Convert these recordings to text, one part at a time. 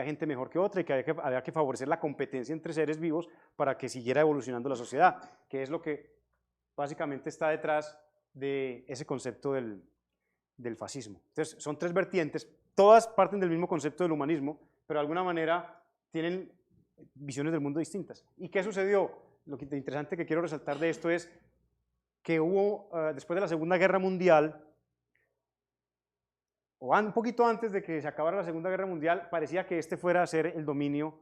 gente mejor que otra y que había que favorecer la competencia entre seres vivos para que siguiera evolucionando la sociedad, que es lo que básicamente está detrás de ese concepto del fascismo. Entonces, son tres vertientes, todas parten del mismo concepto del humanismo, pero de alguna manera tienen visiones del mundo distintas. ¿Y qué sucedió? Lo interesante que quiero resaltar de esto es que hubo, después de la Segunda Guerra Mundial, o un poquito antes de que se acabara la Segunda Guerra Mundial, parecía que este fuera a ser el dominio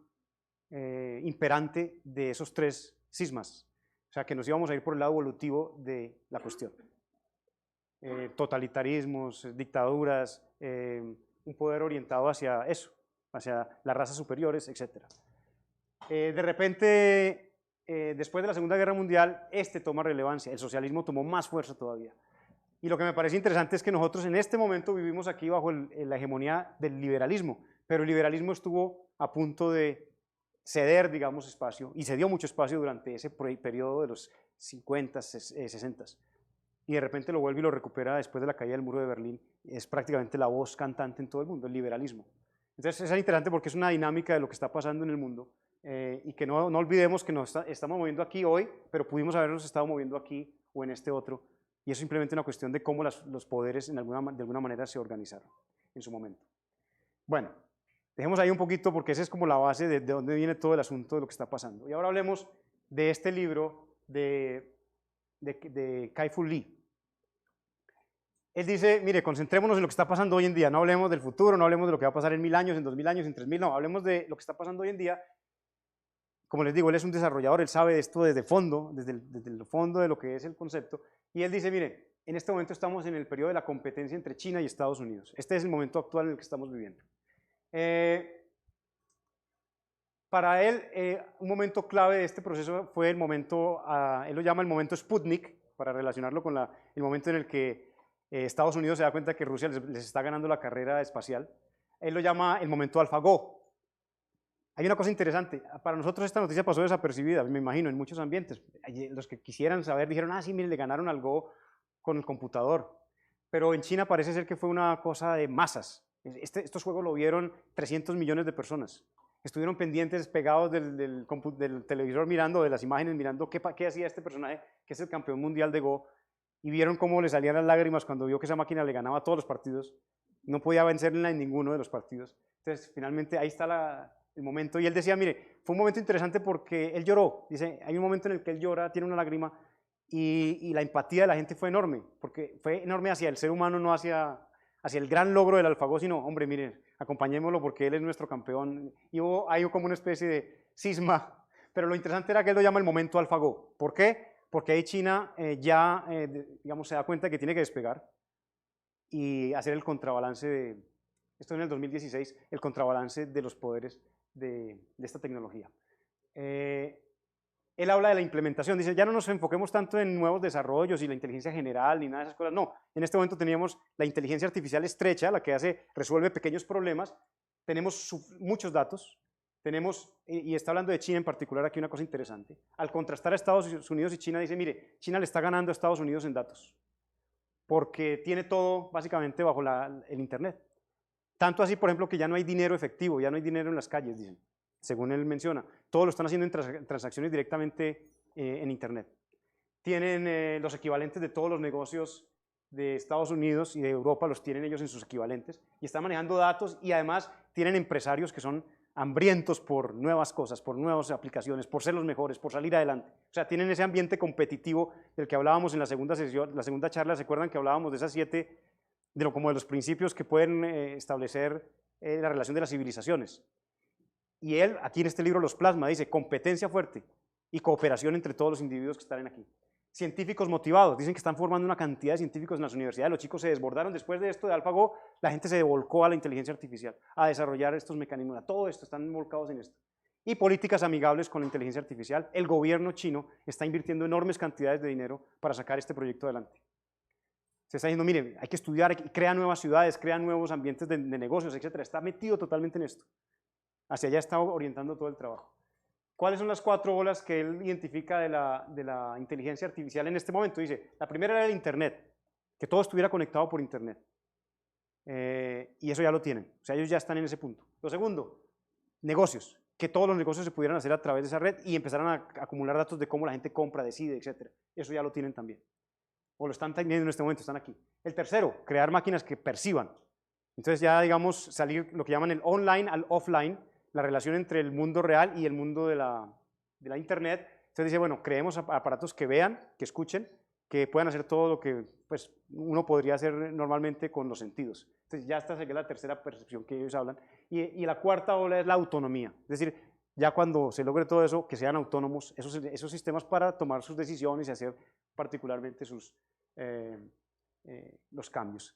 imperante de esos tres cismas. O sea, que nos íbamos a ir por el lado evolutivo de la cuestión. Totalitarismos, dictaduras, un poder orientado hacia eso, hacia las razas superiores, etc. De repente, después de la Segunda Guerra Mundial, este toma relevancia, el socialismo tomó más fuerza todavía. Y lo que me parece interesante es que nosotros en este momento vivimos aquí bajo la hegemonía del liberalismo, pero el liberalismo estuvo a punto de ceder, digamos, espacio, y cedió mucho espacio durante ese periodo de los 50, 60. Y de repente lo vuelve y lo recupera después de la caída del muro de Berlín. Es prácticamente la voz cantante en todo el mundo, el liberalismo. Entonces es interesante porque es una dinámica de lo que está pasando en el mundo y que no olvidemos que nos estamos moviendo aquí hoy, pero pudimos habernos estado moviendo aquí o en este otro. Y es simplemente una cuestión de cómo los poderes de alguna manera se organizaron en su momento. Bueno, dejemos ahí un poquito porque esa es como la base de dónde viene todo el asunto de lo que está pasando. Y ahora hablemos de este libro de Kai-Fu Lee. Él dice, mire, concentrémonos en lo que está pasando hoy en día, no hablemos del futuro, no hablemos de lo que va a pasar en 1000 años, en 2000 años, en 3000, no, hablemos de lo que está pasando hoy en día. Como les digo, él es un desarrollador, él sabe de esto desde el fondo de lo que es el concepto, y él dice, mire, en este momento estamos en el periodo de la competencia entre China y Estados Unidos. Este es el momento actual en el que estamos viviendo. Para él, un momento clave de este proceso fue el momento, él lo llama el momento Sputnik, para relacionarlo con el momento en el que Estados Unidos se da cuenta que Rusia les está ganando la carrera espacial. Él lo llama el momento AlphaGo. Hay una cosa interesante, para nosotros esta noticia pasó desapercibida, me imagino, en muchos ambientes. Los que quisieran saber dijeron, sí, miren, le ganaron al Go con el computador. Pero en China parece ser que fue una cosa de masas. Estos juegos lo vieron 300 millones de personas. Estuvieron pendientes, pegados del televisor mirando, de las imágenes, mirando qué hacía este personaje, que es el campeón mundial de Go, y vieron cómo le salían las lágrimas cuando vio que esa máquina le ganaba a todos los partidos. No podía vencerla en ninguno de los partidos. Entonces, finalmente, ahí está el momento. Y él decía, mire, fue un momento interesante porque él lloró. Dice, hay un momento en el que él llora, tiene una lágrima, y la empatía de la gente fue enorme, porque fue enorme hacia el ser humano, no hacia el gran logro del AlphaGo, sino, hombre, miren, acompañémoslo porque él es nuestro campeón. Y hay como una especie de cisma, pero lo interesante era que él lo llama el momento AlphaGo. ¿Por qué? Porque ahí China digamos, se da cuenta que tiene que despegar y hacer el contrabalance esto en el 2016, el contrabalance de los poderes de esta tecnología. Él habla de la implementación, dice, ya no nos enfoquemos tanto en nuevos desarrollos y la inteligencia general ni nada de esas cosas, no, en este momento teníamos la inteligencia artificial estrecha, la que resuelve pequeños problemas, tenemos muchos datos, y está hablando de China en particular aquí una cosa interesante, al contrastar a Estados Unidos y China, dice, mire, China le está ganando a Estados Unidos en datos, porque tiene todo básicamente bajo el Internet. Tanto así, por ejemplo, que ya no hay dinero efectivo, ya no hay dinero en las calles, dicen, según él menciona. Todo lo están haciendo en transacciones directamente en Internet. Tienen los equivalentes de todos los negocios de Estados Unidos y de Europa, los tienen ellos en sus equivalentes, y están manejando datos, y además tienen empresarios que son hambrientos por nuevas cosas, por nuevas aplicaciones, por ser los mejores, por salir adelante. O sea, tienen ese ambiente competitivo del que hablábamos en la segunda sesión, la segunda charla, ¿se acuerdan que hablábamos de esas 7, como de los principios que pueden establecer la relación de las civilizaciones? Y él, aquí en este libro los plasma, dice, competencia fuerte y cooperación entre todos los individuos que están aquí. Científicos motivados, dicen que están formando una cantidad de científicos en las universidades, los chicos se desbordaron después de esto de AlphaGo, la gente se volcó a la inteligencia artificial, a desarrollar estos mecanismos, a todo esto, están volcados en esto. Y políticas amigables con la inteligencia artificial, el gobierno chino está invirtiendo enormes cantidades de dinero para sacar este proyecto adelante. Se está diciendo, miren, hay que estudiar, crea nuevas ciudades, crea nuevos ambientes de negocios, etc. Está metido totalmente en esto. Hacia allá está orientando todo el trabajo. ¿Cuáles son las 4 olas que él identifica de la inteligencia artificial en este momento? Dice, la primera era el Internet, que todo estuviera conectado por Internet. Y eso ya lo tienen, o sea, ellos ya están en ese punto. Lo segundo, negocios, que todos los negocios se pudieran hacer a través de esa red y empezaran a acumular datos de cómo la gente compra, decide, etc. Eso ya lo tienen también. O lo están teniendo en este momento, están aquí. El tercero, crear máquinas que perciban. Entonces ya, digamos, salir lo que llaman el online al offline, la relación entre el mundo real y el mundo de la internet. Entonces dice, bueno, creemos aparatos que vean, que escuchen, que puedan hacer todo lo que pues, uno podría hacer normalmente con los sentidos. Entonces ya esta sería la tercera percepción que ellos hablan. Y la cuarta ola es la autonomía. Es decir, ya cuando se logre todo eso, que sean autónomos esos sistemas para tomar sus decisiones y hacer particularmente los cambios.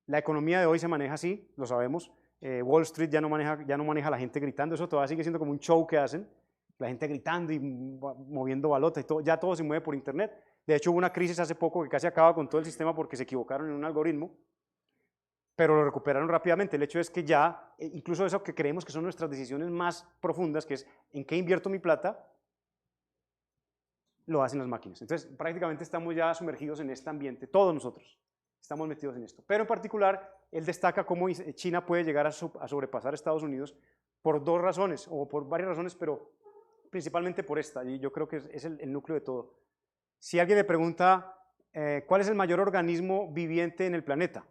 La economía de hoy se maneja así, lo sabemos. Wall Street ya no maneja a la gente gritando, eso todavía sigue siendo como un show que hacen, la gente gritando y moviendo balotas y todo, ya todo se mueve por internet. De hecho hubo una crisis hace poco que casi acaba con todo el sistema porque se equivocaron en un algoritmo, pero lo recuperaron rápidamente. El hecho es que ya, incluso eso que creemos que son nuestras decisiones más profundas, que es en qué invierto mi plata, lo hacen las máquinas. Entonces prácticamente estamos ya sumergidos en este ambiente, todos nosotros estamos metidos en esto. Pero en particular, él destaca cómo China puede llegar a sobrepasar a Estados Unidos por dos razones, o por varias razones, pero principalmente por esta, y yo creo que es el núcleo de todo. Si alguien le pregunta, ¿cuál es el mayor organismo viviente en el planeta?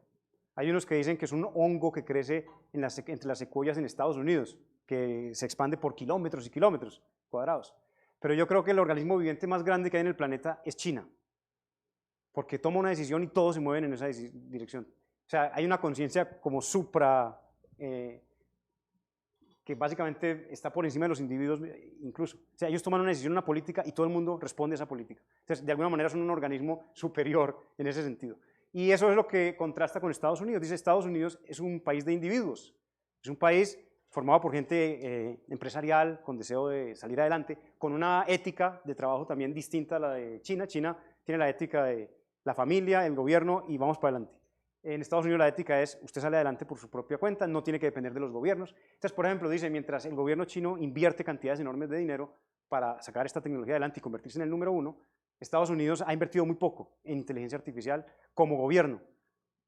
Hay unos que dicen que es un hongo que crece entre las secuoyas en Estados Unidos, que se expande por kilómetros y kilómetros cuadrados. Pero yo creo que el organismo viviente más grande que hay en el planeta es China, porque toma una decisión y todos se mueven en esa dirección. O sea, hay una conciencia como supra, que básicamente está por encima de los individuos incluso. O sea, ellos toman una decisión, una política, y todo el mundo responde a esa política. Entonces, de alguna manera son un organismo superior en ese sentido. Y eso es lo que contrasta con Estados Unidos. Dice, Estados Unidos es un país de individuos, es un país formado por gente empresarial, con deseo de salir adelante, con una ética de trabajo también distinta a la de China. China tiene la ética de la familia, el gobierno y vamos para adelante. En Estados Unidos la ética es, usted sale adelante por su propia cuenta, no tiene que depender de los gobiernos. Entonces, por ejemplo, dice, mientras el gobierno chino invierte cantidades enormes de dinero para sacar esta tecnología adelante y convertirse en el número uno, Estados Unidos ha invertido muy poco en inteligencia artificial como gobierno,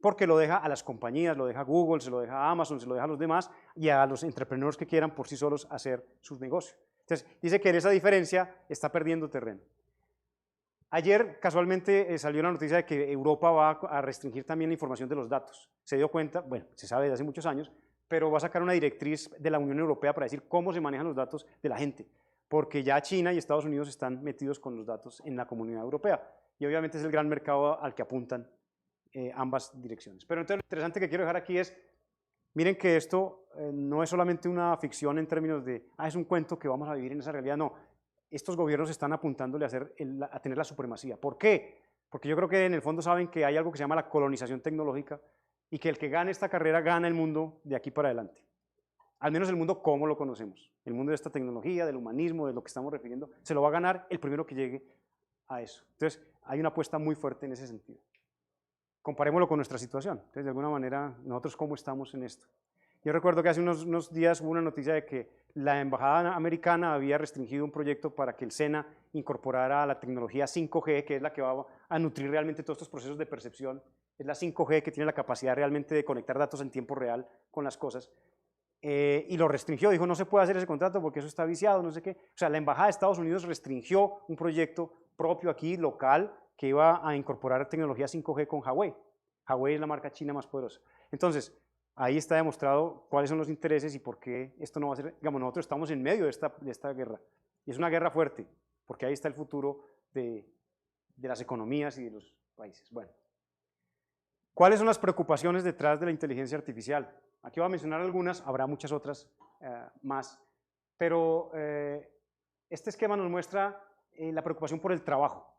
porque lo deja a las compañías, lo deja a Google, se lo deja a Amazon, se lo deja a los demás y a los entrepreneurs que quieran por sí solos hacer sus negocios. Entonces, dice que en esa diferencia está perdiendo terreno. Ayer casualmente salió la noticia de que Europa va a restringir también la información de los datos. Se dio cuenta, bueno, se sabe desde hace muchos años, pero va a sacar una directriz de la Unión Europea para decir cómo se manejan los datos de la gente, porque ya China y Estados Unidos están metidos con los datos en la Comunidad Europea y obviamente es el gran mercado al que apuntan ambas direcciones. Pero entonces lo interesante que quiero dejar aquí es, miren que esto no es solamente una ficción en términos de, es un cuento que vamos a vivir en esa realidad, no. Estos gobiernos están apuntándole a tener la supremacía. ¿Por qué? Porque yo creo que en el fondo saben que hay algo que se llama la colonización tecnológica y que el que gane esta carrera gana el mundo de aquí para adelante. Al menos el mundo como lo conocemos. El mundo de esta tecnología, del humanismo, de lo que estamos refiriendo, se lo va a ganar el primero que llegue a eso. Entonces, hay una apuesta muy fuerte en ese sentido. Comparémoslo con nuestra situación. Entonces, de alguna manera, nosotros cómo estamos en esto. Yo recuerdo que hace unos días hubo una noticia de que la embajada americana había restringido un proyecto para que el SENA incorporara la tecnología 5G, que es la que va a nutrir realmente todos estos procesos de percepción. Es la 5G que tiene la capacidad realmente de conectar datos en tiempo real con las cosas. Y lo restringió, dijo no se puede hacer ese contrato porque eso está viciado, no sé qué. O sea, la embajada de Estados Unidos restringió un proyecto propio aquí, local, que iba a incorporar tecnología 5G con Huawei. Huawei es la marca china más poderosa. Entonces, ahí está demostrado cuáles son los intereses y por qué esto no va a ser, digamos, nosotros estamos en medio de esta guerra. Y es una guerra fuerte, porque ahí está el futuro de las economías y de los países. Bueno, ¿cuáles son las preocupaciones detrás de la inteligencia artificial? Aquí voy a mencionar algunas, habrá muchas otras más, pero este esquema nos muestra la preocupación por el trabajo.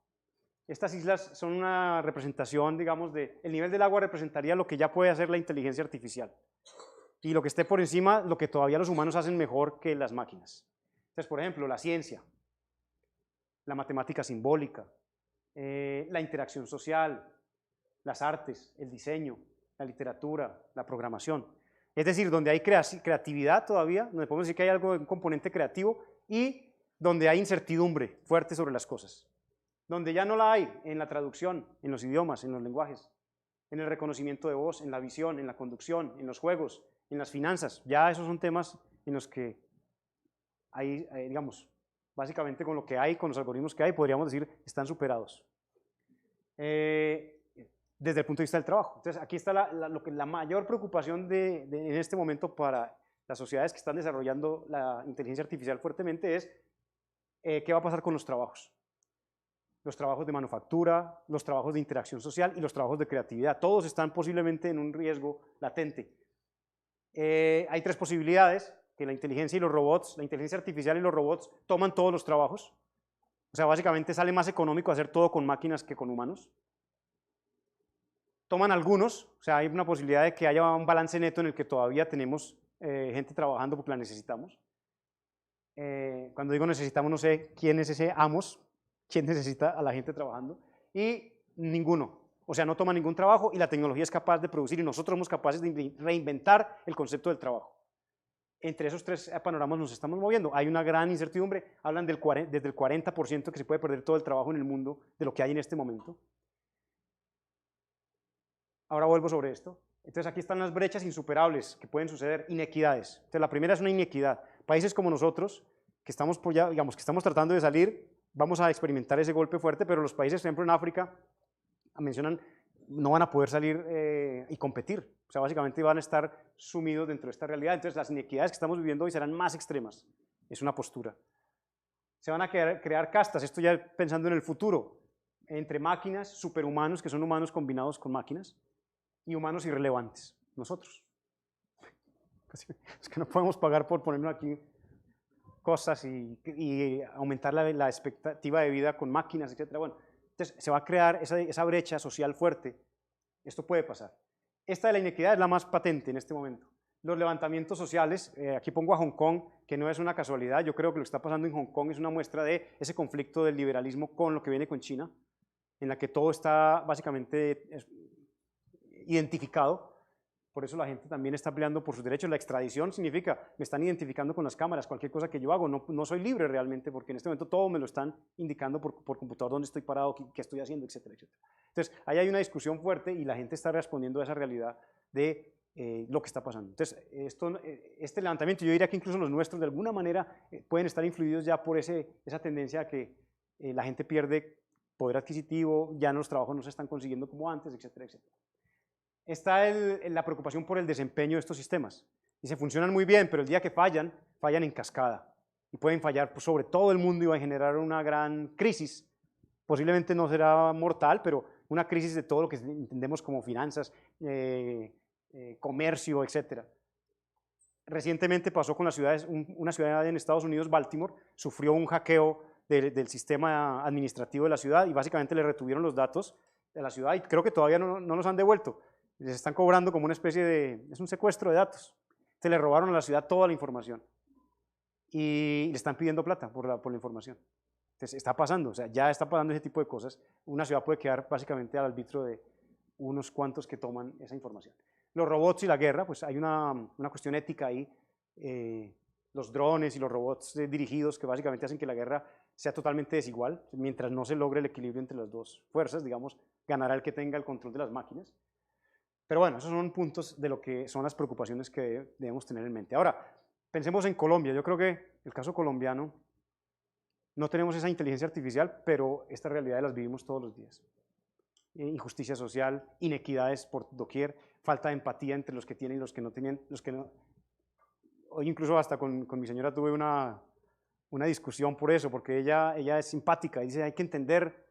Estas islas son una representación, digamos, el nivel del agua representaría lo que ya puede hacer la inteligencia artificial. Y lo que esté por encima, lo que todavía los humanos hacen mejor que las máquinas. Entonces, por ejemplo, la ciencia, la matemática simbólica, la interacción social, las artes, el diseño, la literatura, la programación. Es decir, donde hay creatividad todavía, donde podemos decir que hay algo, un componente creativo y donde hay incertidumbre fuerte sobre las cosas. Donde ya no la hay en la traducción, en los idiomas, en los lenguajes, en el reconocimiento de voz, en la visión, en la conducción, en los juegos, en las finanzas. Ya esos son temas en los que digamos, básicamente con lo que hay, con los algoritmos que hay, podríamos decir, están superados. Desde el punto de vista del trabajo. Entonces, aquí está la mayor preocupación en este momento para las sociedades que están desarrollando la inteligencia artificial fuertemente es qué va a pasar con los trabajos. Los trabajos de manufactura, los trabajos de interacción social y los trabajos de creatividad. Todos están posiblemente en un riesgo latente. Hay tres posibilidades, que la inteligencia y los robots, la inteligencia artificial y los robots toman todos los trabajos. O sea, básicamente sale más económico hacer todo con máquinas que con humanos. Toman algunos, o sea, hay una posibilidad de que haya un balance neto en el que todavía tenemos gente trabajando porque la necesitamos. Cuando digo necesitamos, no sé quién es ese amos, quién necesita a la gente trabajando, y ninguno. O sea, no toma ningún trabajo y la tecnología es capaz de producir y nosotros somos capaces de reinventar el concepto del trabajo. Entre esos tres panoramas nos estamos moviendo. Hay una gran incertidumbre, hablan desde el 40% que se puede perder todo el trabajo en el mundo de lo que hay en este momento. Ahora vuelvo sobre esto. Entonces aquí están las brechas insuperables que pueden suceder, inequidades. Entonces la primera es una inequidad. Países como nosotros, que estamos digamos, que estamos tratando de salir, vamos a experimentar ese golpe fuerte, pero los países, por ejemplo, en África, mencionan, no van a poder salir y competir. O sea, básicamente van a estar sumidos dentro de esta realidad. Entonces las inequidades que estamos viviendo hoy serán más extremas. Es una postura. Se van a crear castas, esto ya pensando en el futuro, entre máquinas, superhumanos, que son humanos combinados con máquinas, y humanos irrelevantes, nosotros. Es que no podemos pagar por ponernos aquí cosas y aumentar la expectativa de vida con máquinas, etc. Bueno, entonces se va a crear esa brecha social fuerte. Esto puede pasar. Esta de la inequidad es la más patente en este momento. Los levantamientos sociales, aquí pongo a Hong Kong, que no es una casualidad, yo creo que lo que está pasando en Hong Kong es una muestra de ese conflicto del liberalismo con lo que viene con China, en la que todo está básicamente identificado, por eso la gente también está peleando por sus derechos. La extradición significa, me están identificando con las cámaras, cualquier cosa que yo hago, no soy libre realmente, porque en este momento todo me lo están indicando por computador, dónde estoy parado, qué estoy haciendo, etcétera, etcétera. Entonces, ahí hay una discusión fuerte y la gente está respondiendo a esa realidad de lo que está pasando. Entonces, este levantamiento, yo diría que incluso los nuestros, de alguna manera, pueden estar influidos ya por esa tendencia a que la gente pierde poder adquisitivo, ya los trabajos no se están consiguiendo como antes, etcétera, etcétera. Está la preocupación por el desempeño de estos sistemas. Dice, funcionan muy bien, pero el día que fallan, fallan en cascada. Y pueden fallar sobre todo el mundo y va a generar una gran crisis. Posiblemente no será mortal, pero una crisis de todo lo que entendemos como finanzas, comercio, etc. Recientemente pasó con una ciudad en Estados Unidos, Baltimore, sufrió un hackeo del sistema administrativo de la ciudad y básicamente le retuvieron los datos de la ciudad y creo que todavía no los han devuelto. Les están cobrando como una especie es un secuestro de datos. Se le robaron a la ciudad toda la información y le están pidiendo plata por la información. Entonces está pasando, o sea, ya está pasando ese tipo de cosas. Una ciudad puede quedar básicamente al arbitrio de unos cuantos que toman esa información. Los robots y la guerra, pues hay una cuestión ética ahí. Los drones y los robots dirigidos que básicamente hacen que la guerra sea totalmente desigual. Mientras no se logre el equilibrio entre las dos fuerzas, digamos, ganará el que tenga el control de las máquinas. Pero bueno, esos son puntos de lo que son las preocupaciones que debemos tener en mente. Ahora, pensemos en Colombia. Yo creo que el caso colombiano, no tenemos esa inteligencia artificial, pero esta realidad las vivimos todos los días. Injusticia social, inequidades por doquier, falta de empatía entre los que tienen y los que no tienen, los que no. Hoy incluso hasta con mi señora tuve una discusión por eso, porque ella es simpática y dice hay que entender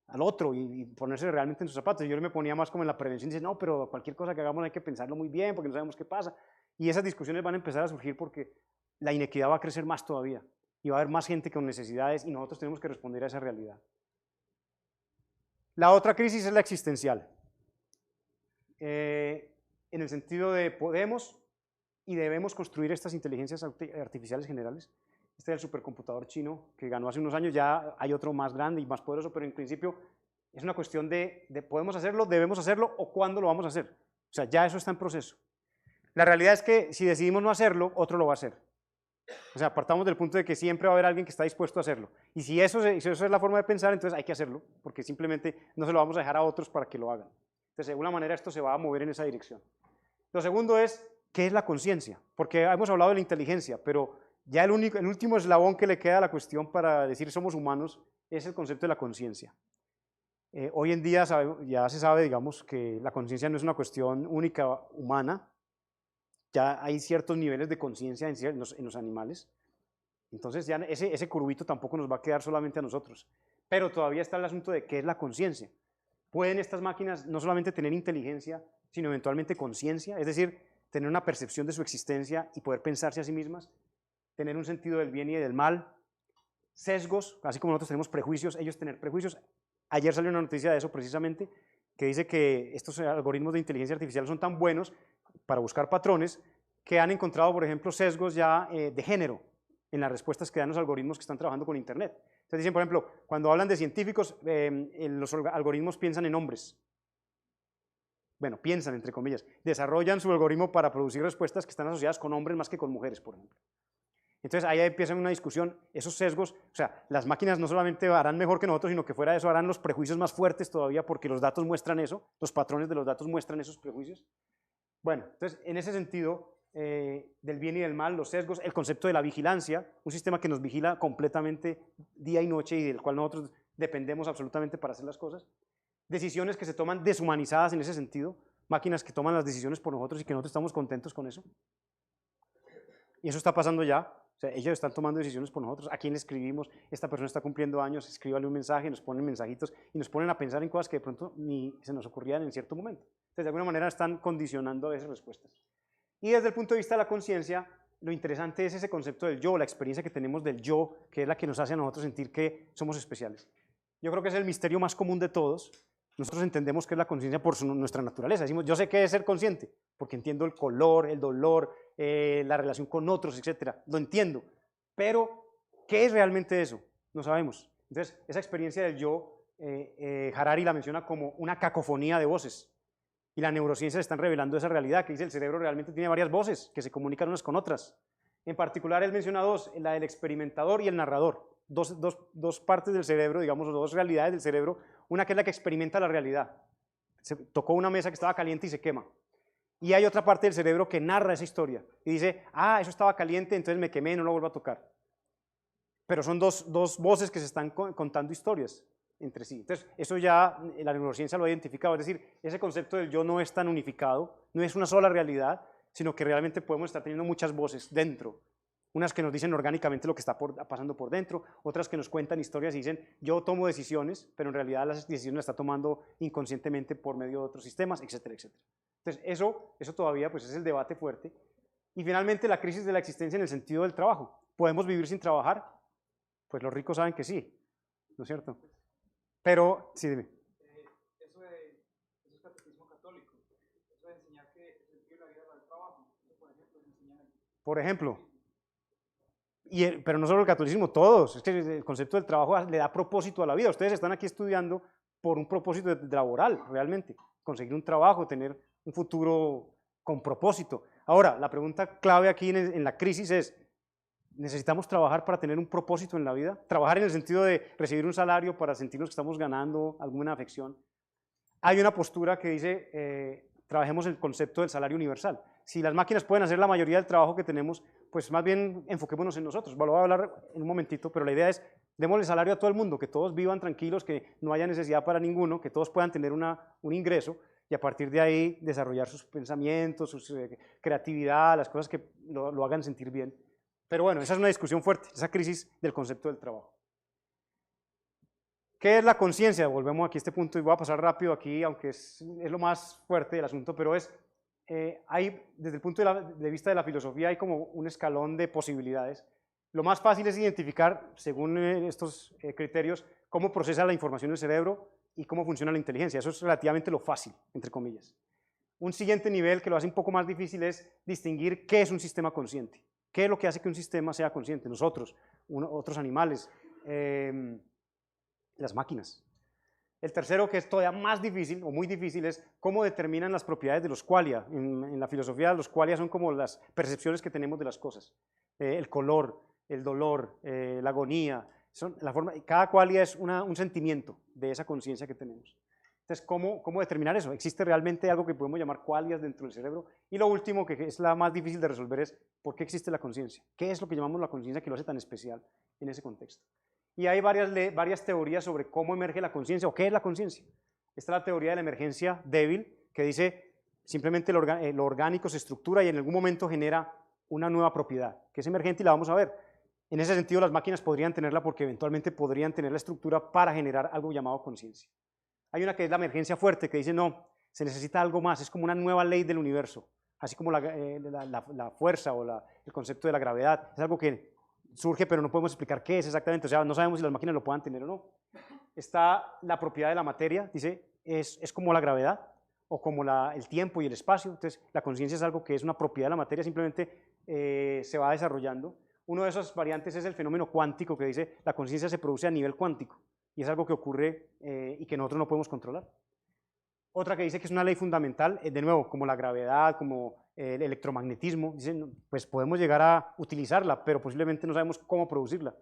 al otro y ponerse realmente en sus zapatos. Y yo me ponía más como en la prevención, dice, no, pero cualquier cosa que hagamos hay que pensarlo muy bien porque no sabemos qué pasa. Y esas discusiones van a empezar a surgir porque la inequidad va a crecer más todavía y va a haber más gente con necesidades y nosotros tenemos que responder a esa realidad. La otra crisis es la existencial, en el sentido de podemos y debemos construir estas inteligencias artificiales generales. Este es el supercomputador chino que ganó hace unos años, ya hay otro más grande y más poderoso, pero en principio es una cuestión de podemos hacerlo, debemos hacerlo o cuándo lo vamos a hacer. O sea, ya eso está en proceso. La realidad es que si decidimos no hacerlo, otro lo va a hacer. O sea, partamos del punto de que siempre va a haber alguien que está dispuesto a hacerlo. Y si eso es la forma de pensar, entonces hay que hacerlo, porque simplemente no se lo vamos a dejar a otros para que lo hagan. Entonces, de alguna manera esto se va a mover en esa dirección. Lo segundo es, ¿qué es la conciencia? Porque hemos hablado de la inteligencia, pero Ya el último eslabón que le queda a la cuestión para decir somos humanos es el concepto de la conciencia. Hoy en día ya se sabe, digamos, que la conciencia no es una cuestión única humana, ya hay ciertos niveles de conciencia en los animales, entonces ya ese curvito tampoco nos va a quedar solamente a nosotros, pero todavía está el asunto de qué es la conciencia. ¿Pueden estas máquinas no solamente tener inteligencia, sino eventualmente conciencia? Es decir, tener una percepción de su existencia y poder pensarse a sí mismas, tener un sentido del bien y del mal, sesgos, así como nosotros tenemos prejuicios, ellos tener prejuicios. Ayer salió una noticia de eso precisamente, que dice que estos algoritmos de inteligencia artificial son tan buenos para buscar patrones que han encontrado, por ejemplo, sesgos ya de género en las respuestas que dan los algoritmos que están trabajando con Internet. Entonces dicen, por ejemplo, cuando hablan de científicos, los algoritmos piensan en hombres. Bueno, piensan, entre comillas, desarrollan su algoritmo para producir respuestas que están asociadas con hombres más que con mujeres, por ejemplo. Entonces ahí empieza una discusión, esos sesgos, o sea, las máquinas no solamente harán mejor que nosotros, sino que fuera de eso harán los prejuicios más fuertes todavía porque los datos muestran eso, los patrones de los datos muestran esos prejuicios. Bueno, entonces en ese sentido, del bien y del mal, los sesgos, el concepto de la vigilancia, un sistema que nos vigila completamente día y noche y del cual nosotros dependemos absolutamente para hacer las cosas, decisiones que se toman deshumanizadas en ese sentido, máquinas que toman las decisiones por nosotros y que nosotros estamos contentos con eso. Y eso está pasando ya. O sea, ellos están tomando decisiones por nosotros, a quién le escribimos, esta persona está cumpliendo años, escríbale un mensaje, nos ponen mensajitos y nos ponen a pensar en cosas que de pronto ni se nos ocurrían en cierto momento. Entonces, de alguna manera están condicionando esas respuestas. Y desde el punto de vista de la conciencia, lo interesante es ese concepto del yo, la experiencia que tenemos del yo, que es la que nos hace a nosotros sentir que somos especiales. Yo creo que es el misterio más común de todos. Nosotros entendemos que es la conciencia por nuestra naturaleza. Decimos, yo sé qué es ser consciente, porque entiendo el color, el dolor, la relación con otros, etcétera. Lo entiendo. Pero, ¿qué es realmente eso? No sabemos. Entonces, esa experiencia del yo, Harari la menciona como una cacofonía de voces. Y la neurociencia están revelando esa realidad, que dice el cerebro realmente tiene varias voces que se comunican unas con otras. En particular, él menciona dos, la del experimentador y el narrador. Dos partes del cerebro, digamos, dos realidades del cerebro. Una que es la que experimenta la realidad. Se tocó una mesa que estaba caliente y se quema. Y hay otra parte del cerebro que narra esa historia y dice, ah, eso estaba caliente, entonces me quemé, no lo vuelvo a tocar. Pero son dos voces que se están contando historias entre sí. Entonces, eso ya la neurociencia lo ha identificado, es decir, ese concepto del yo no es tan unificado, no es una sola realidad, sino que realmente podemos estar teniendo muchas voces dentro. Unas que nos dicen orgánicamente lo que está pasando por dentro, otras que nos cuentan historias y dicen, yo tomo decisiones, pero en realidad las decisiones las está tomando inconscientemente por medio de otros sistemas, etcétera, etcétera. Entonces, eso todavía pues, es el debate fuerte. Y finalmente, la crisis de la existencia en el sentido del trabajo. ¿Podemos vivir sin trabajar? Pues los ricos saben que sí, ¿no es cierto? Pero, sí, dime. Eso es catecismo católico, eso de enseñar que el sentido de la vida es el trabajo, eso por ejemplo se enseña en el... Por ejemplo, pero no solo el catolicismo, todos, es que el concepto del trabajo le da propósito a la vida. Ustedes están aquí estudiando por un propósito laboral, realmente, conseguir un trabajo, tener un futuro con propósito. Ahora, la pregunta clave aquí en la crisis es, ¿necesitamos trabajar para tener un propósito en la vida? Trabajar en el sentido de recibir un salario para sentirnos que estamos ganando alguna afección. Hay una postura que dice, trabajemos el concepto del salario universal. Si las máquinas pueden hacer la mayoría del trabajo que tenemos, pues más bien enfoquémonos en nosotros. Lo voy a hablar en un momentito, pero la idea es, démosle salario a todo el mundo, que todos vivan tranquilos, que no haya necesidad para ninguno, que todos puedan tener un ingreso y a partir de ahí desarrollar sus pensamientos, su creatividad, las cosas que lo hagan sentir bien. Pero bueno, esa es una discusión fuerte, esa crisis del concepto del trabajo. ¿Qué es la conciencia? Volvemos aquí a este punto y voy a pasar rápido aquí, aunque es lo más fuerte del asunto, pero desde el punto de vista de la filosofía hay como un escalón de posibilidades. Lo más fácil es identificar, según estos criterios, cómo procesa la información el cerebro y cómo funciona la inteligencia. Eso es relativamente lo fácil, entre comillas. Un siguiente nivel que lo hace un poco más difícil es distinguir qué es un sistema consciente. ¿Qué es lo que hace que un sistema sea consciente? Nosotros, otros animales, las máquinas. El tercero, que es todavía más difícil, o muy difícil, es cómo determinan las propiedades de los qualia. En la filosofía, los qualia son como las percepciones que tenemos de las cosas. El color, el dolor, la agonía. Cada qualia es un sentimiento de esa conciencia que tenemos. Entonces, ¿cómo determinar eso? ¿Existe realmente algo que podemos llamar qualias dentro del cerebro? Y lo último, que es la más difícil de resolver, es ¿por qué existe la conciencia? ¿Qué es lo que llamamos la conciencia que lo hace tan especial en ese contexto? Y hay varias teorías sobre cómo emerge la conciencia o qué es la conciencia. Esta es la teoría de la emergencia débil, que dice simplemente lo orgánico se estructura y en algún momento genera una nueva propiedad, que es emergente y la vamos a ver. En ese sentido, las máquinas podrían tenerla porque eventualmente podrían tener la estructura para generar algo llamado conciencia. Hay una que es la emergencia fuerte, que dice, no, se necesita algo más, es como una nueva ley del universo, así como la fuerza o el concepto de la gravedad, es algo que surge pero no podemos explicar qué es exactamente, o sea, no sabemos si las máquinas lo puedan tener o no. Está la propiedad de la materia, dice, es como la gravedad o como el tiempo y el espacio, entonces la conciencia es algo que es una propiedad de la materia, simplemente se va desarrollando. Una de esas variantes es el fenómeno cuántico, que dice, la conciencia se produce a nivel cuántico, y es algo que ocurre y que nosotros no podemos controlar. Otra que dice que es una ley fundamental, de nuevo, como la gravedad, como el electromagnetismo, dicen, pues podemos llegar a utilizarla, pero posiblemente no sabemos cómo producirla.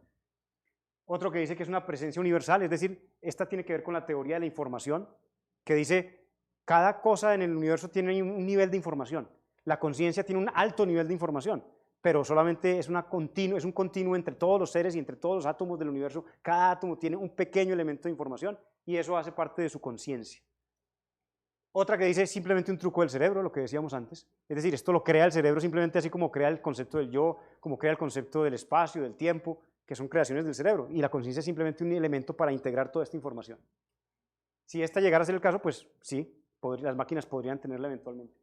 Otro que dice que es una presencia universal, es decir, esta tiene que ver con la teoría de la información, que dice, cada cosa en el universo tiene un nivel de información. La conciencia tiene un alto nivel de información, pero solamente es un continuo entre todos los seres y entre todos los átomos del universo. Cada átomo tiene un pequeño elemento de información y eso hace parte de su conciencia. Otra que dice simplemente un truco del cerebro, lo que decíamos antes. Es decir, esto lo crea el cerebro simplemente así como crea el concepto del yo, como crea el concepto del espacio, del tiempo, que son creaciones del cerebro. Y la conciencia es simplemente un elemento para integrar toda esta información. Si esta llegara a ser el caso, pues sí, las máquinas podrían tenerla eventualmente.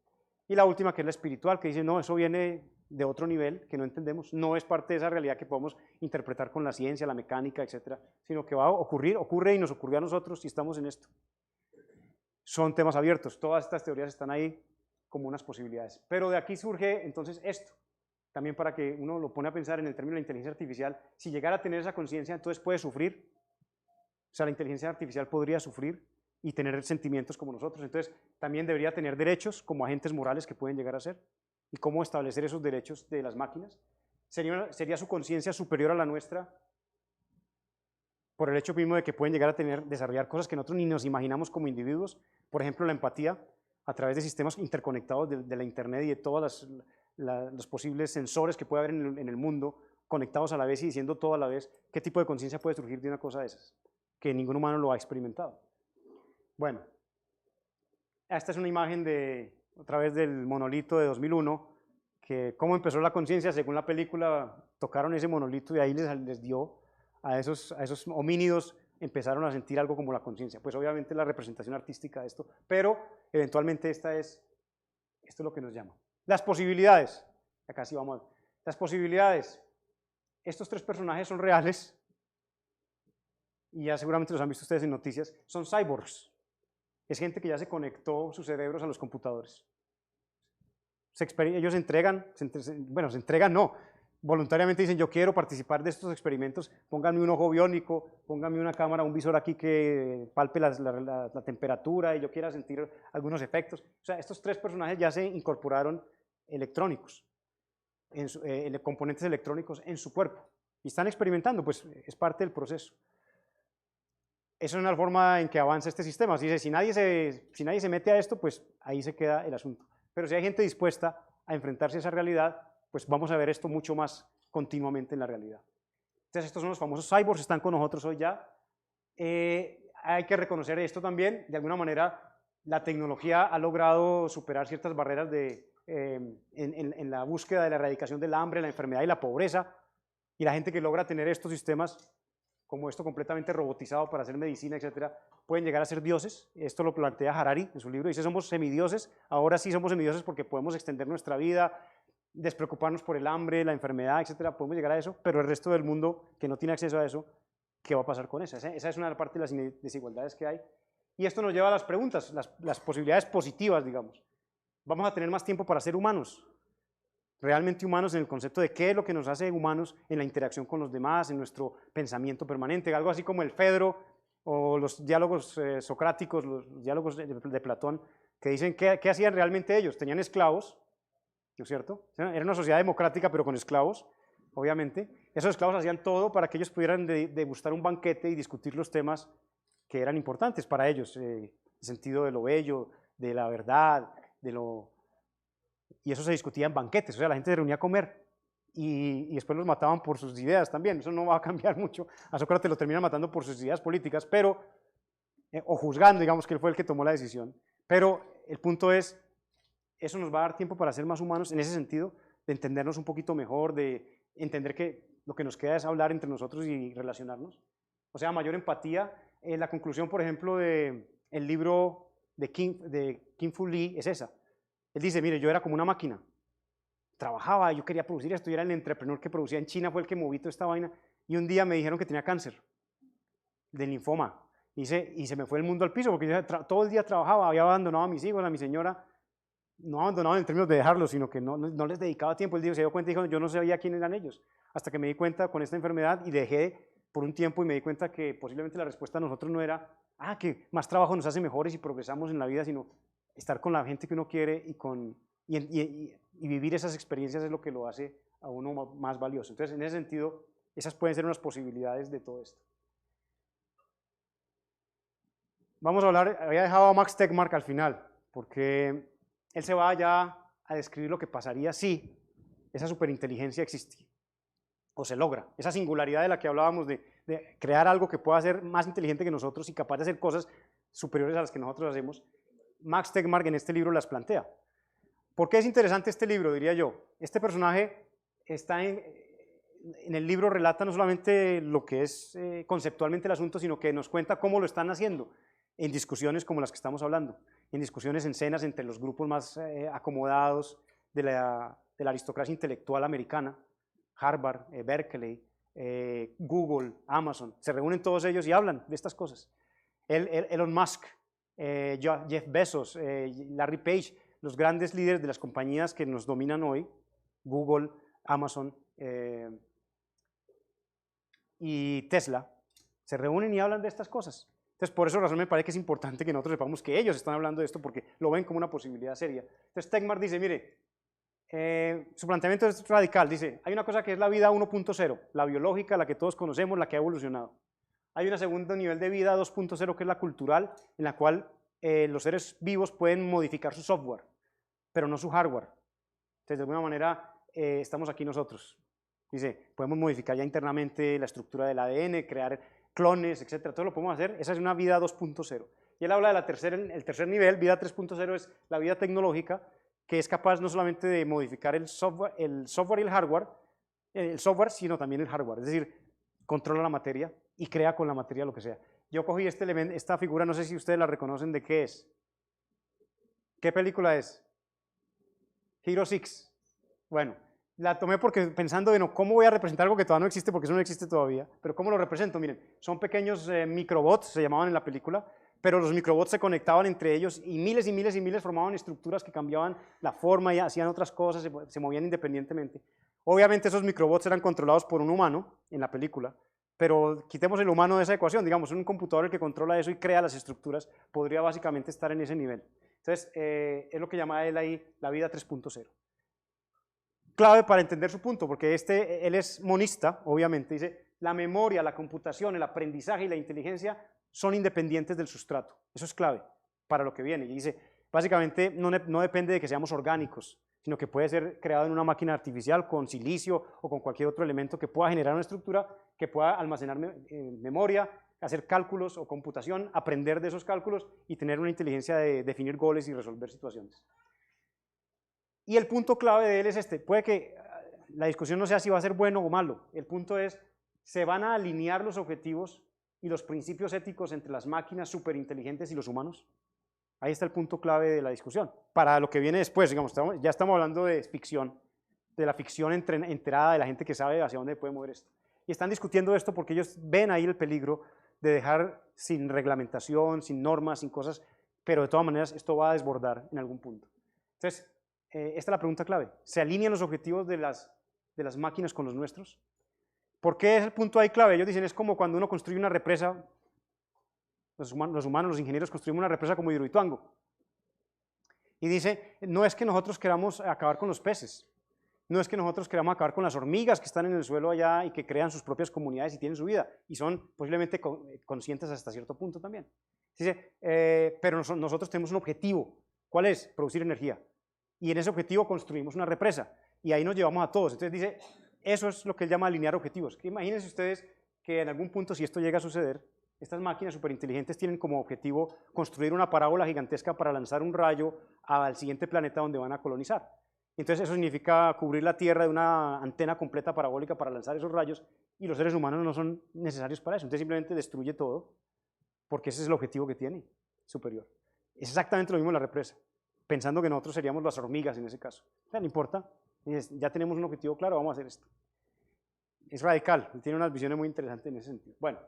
Y la última, que es la espiritual, que dice, no, eso viene de otro nivel que no entendemos, no es parte de esa realidad que podemos interpretar con la ciencia, la mecánica, etcétera, sino que va a ocurre y nos ocurrió a nosotros si estamos en esto. Son temas abiertos, todas estas teorías están ahí como unas posibilidades. Pero de aquí surge entonces esto, también para que uno lo pone a pensar en el término de la inteligencia artificial, si llegara a tener esa conciencia, entonces puede sufrir, o sea, la inteligencia artificial podría sufrir y tener sentimientos como nosotros, entonces también debería tener derechos como agentes morales que pueden llegar a ser, y cómo establecer esos derechos de las máquinas. ¿Sería su conciencia superior a la nuestra por el hecho mismo de que pueden llegar a desarrollar cosas que nosotros ni nos imaginamos como individuos? Por ejemplo, la empatía a través de sistemas interconectados de la internet y de todos los posibles sensores que puede haber en el mundo, conectados a la vez y diciendo todo a la vez. ¿Qué tipo de conciencia puede surgir de una cosa de esas? Que ningún humano lo ha experimentado. Bueno, esta es una imagen a través del monolito de 2001, que cómo empezó la conciencia, según la película, tocaron ese monolito y ahí les dio a esos homínidos, empezaron a sentir algo como la conciencia. Pues obviamente la representación artística de esto, pero eventualmente esto es lo que nos llama. Las posibilidades, acá sí vamos a ver. Las posibilidades, estos tres personajes son reales, y ya seguramente los han visto ustedes en noticias, son cyborgs. Es gente que ya se conectó sus cerebros a los computadores. Ellos se entregan no, voluntariamente dicen, yo quiero participar de estos experimentos, pónganme un ojo biónico, pónganme una cámara, un visor aquí que palpe la temperatura y yo quiera sentir algunos efectos. O sea, estos tres personajes ya se incorporaron electrónicos, componentes electrónicos en su cuerpo y están experimentando, pues es parte del proceso. Esa es una forma en que avanza este sistema. Dice, si nadie se mete a esto, pues ahí se queda el asunto. Pero si hay gente dispuesta a enfrentarse a esa realidad, pues vamos a ver esto mucho más continuamente en la realidad. Entonces estos son los famosos cyborgs, están con nosotros hoy ya. Hay que reconocer esto también, de alguna manera la tecnología ha logrado superar ciertas barreras en la búsqueda de la erradicación del hambre, la enfermedad y la pobreza, y la gente que logra tener estos sistemas como esto completamente robotizado para hacer medicina, etcétera, pueden llegar a ser dioses. Esto lo plantea Harari en su libro, dice somos semidioses, ahora sí somos semidioses porque podemos extender nuestra vida, despreocuparnos por el hambre, la enfermedad, etcétera, podemos llegar a eso, pero el resto del mundo que no tiene acceso a eso, ¿qué va a pasar con esa? Esa es una parte de las desigualdades que hay. Y esto nos lleva a las preguntas, las posibilidades positivas, digamos. Vamos a tener más tiempo para ser humanos, realmente humanos en el concepto de qué es lo que nos hace humanos en la interacción con los demás, en nuestro pensamiento permanente, algo así como el Fedro o los diálogos socráticos, los diálogos de Platón, que dicen qué hacían realmente ellos. Tenían esclavos, ¿no es cierto? Era una sociedad democrática pero con esclavos, obviamente. Esos esclavos hacían todo para que ellos pudieran degustar un banquete y discutir los temas que eran importantes para ellos. el sentido de lo bello, de la verdad, y eso se discutía en banquetes, o sea, la gente se reunía a comer y después los mataban por sus ideas también, eso no va a cambiar mucho, a Sócrates lo terminan matando por sus ideas políticas, pero, o juzgando, digamos que él fue el que tomó la decisión, pero el punto es, eso nos va a dar tiempo para ser más humanos en ese sentido, de entendernos un poquito mejor, de entender que lo que nos queda es hablar entre nosotros y relacionarnos, o sea, mayor empatía. La conclusión, por ejemplo, del libro de Kim-Fu Lee es esa. Él dice, mire, yo era como una máquina, trabajaba, yo quería producir esto, yo era el entrepreneur que producía en China, fue el que moví toda esta vaina, y un día me dijeron que tenía cáncer, de linfoma, y se me fue el mundo al piso, porque yo todo el día trabajaba, había abandonado a mis hijos, a mi señora, no abandonado en términos de dejarlos, sino que no les dedicaba tiempo. Él se dio cuenta y dijo, yo no sabía quiénes eran ellos, hasta que me di cuenta con esta enfermedad y dejé por un tiempo y me di cuenta que posiblemente la respuesta a nosotros no era, que más trabajo nos hace mejores y progresamos en la vida, sino estar con la gente que uno quiere y vivir esas experiencias es lo que lo hace a uno más valioso. Entonces, en ese sentido, esas pueden ser unas posibilidades de todo esto. Vamos a hablar, había dejado a Max Tegmark al final, porque él se va ya a describir lo que pasaría si esa superinteligencia existía, o se logra, esa singularidad de la que hablábamos de crear algo que pueda ser más inteligente que nosotros y capaz de hacer cosas superiores a las que nosotros hacemos. Max Tegmark en este libro las plantea. ¿Por qué es interesante este libro, diría yo? Este personaje está en el libro relata no solamente lo que es conceptualmente el asunto, sino que nos cuenta cómo lo están haciendo en discusiones como las que estamos hablando, en discusiones en cenas entre los grupos más acomodados de la aristocracia intelectual americana, Harvard, Berkeley, Google, Amazon, se reúnen todos ellos y hablan de estas cosas. Elon Musk, Jeff Bezos, Larry Page, los grandes líderes de las compañías que nos dominan hoy, Google, Amazon y Tesla, se reúnen y hablan de estas cosas. Entonces, por esa razón me parece que es importante que nosotros sepamos que ellos están hablando de esto porque lo ven como una posibilidad seria. Entonces, Tegmark dice, mire, su planteamiento es radical, dice, hay una cosa que es la vida 1.0, la biológica, la que todos conocemos, la que ha evolucionado. Hay un segundo nivel de vida 2.0 que es la cultural, en la cual los seres vivos pueden modificar su software, pero no su hardware. Entonces, de alguna manera, estamos aquí nosotros. Dice, podemos modificar ya internamente la estructura del ADN, crear clones, etcétera, todo lo podemos hacer. Esa es una vida 2.0. Y él habla de el tercer nivel, vida 3.0, es la vida tecnológica, que es capaz no solamente de modificar el software y el hardware, el software, sino también el hardware. Es decir, controla la materia y crea con la materia lo que sea. Yo cogí esta figura, no sé si ustedes la reconocen, ¿de qué es? ¿Qué película es? Hero 6. Bueno, la tomé porque pensando, bueno, ¿cómo voy a representar algo que todavía no existe? Porque eso no existe todavía. Pero ¿cómo lo represento? Miren, son pequeños microbots, se llamaban en la película, pero los microbots se conectaban entre ellos y miles y miles y miles formaban estructuras que cambiaban la forma y hacían otras cosas, se movían independientemente. Obviamente esos microbots eran controlados por un humano en la película, pero quitemos el humano de esa ecuación, digamos, un computador el que controla eso y crea las estructuras, podría básicamente estar en ese nivel. Entonces, es lo que llama él ahí la vida 3.0. Clave para entender su punto, porque él es monista, obviamente, dice, la memoria, la computación, el aprendizaje y la inteligencia son independientes del sustrato. Eso es clave para lo que viene. Y dice, básicamente no depende de que seamos orgánicos, sino que puede ser creado en una máquina artificial con silicio o con cualquier otro elemento que pueda generar una estructura, que pueda almacenar memoria, hacer cálculos o computación, aprender de esos cálculos y tener una inteligencia de definir goles y resolver situaciones. Y el punto clave de él es este, puede que la discusión no sea si va a ser bueno o malo, el punto es, ¿se van a alinear los objetivos y los principios éticos entre las máquinas superinteligentes y los humanos? Ahí está el punto clave de la discusión. Para lo que viene después, digamos, ya estamos hablando de ficción, de la ficción enterada de la gente que sabe hacia dónde puede mover esto. Y están discutiendo esto porque ellos ven ahí el peligro de dejar sin reglamentación, sin normas, sin cosas, pero de todas maneras esto va a desbordar en algún punto. Entonces, esta es la pregunta clave. ¿Se alinean los objetivos de las máquinas con los nuestros? ¿Por qué es el punto ahí clave? Ellos dicen, es como cuando uno construye una represa, los humanos, los ingenieros construimos una represa como Hidroituango. Y dice, no es que nosotros queramos acabar con los peces, no es que nosotros queramos acabar con las hormigas que están en el suelo allá y que crean sus propias comunidades y tienen su vida, y son posiblemente conscientes hasta cierto punto también. Dice, pero nosotros tenemos un objetivo. ¿Cuál es? Producir energía. Y en ese objetivo construimos una represa. Y ahí nos llevamos a todos. Entonces dice, eso es lo que él llama alinear objetivos. Que imagínense ustedes que en algún punto, si esto llega a suceder, estas máquinas superinteligentes tienen como objetivo construir una parábola gigantesca para lanzar un rayo al siguiente planeta donde van a colonizar. Entonces eso significa cubrir la Tierra de una antena completa parabólica para lanzar esos rayos, y los seres humanos no son necesarios para eso. Entonces simplemente destruye todo, porque ese es el objetivo que tiene, superior. Es exactamente lo mismo en la represa, pensando que nosotros seríamos las hormigas en ese caso. O sea, no importa, ya tenemos un objetivo claro, vamos a hacer esto. Es radical, tiene unas visiones muy interesantes en ese sentido. Bueno,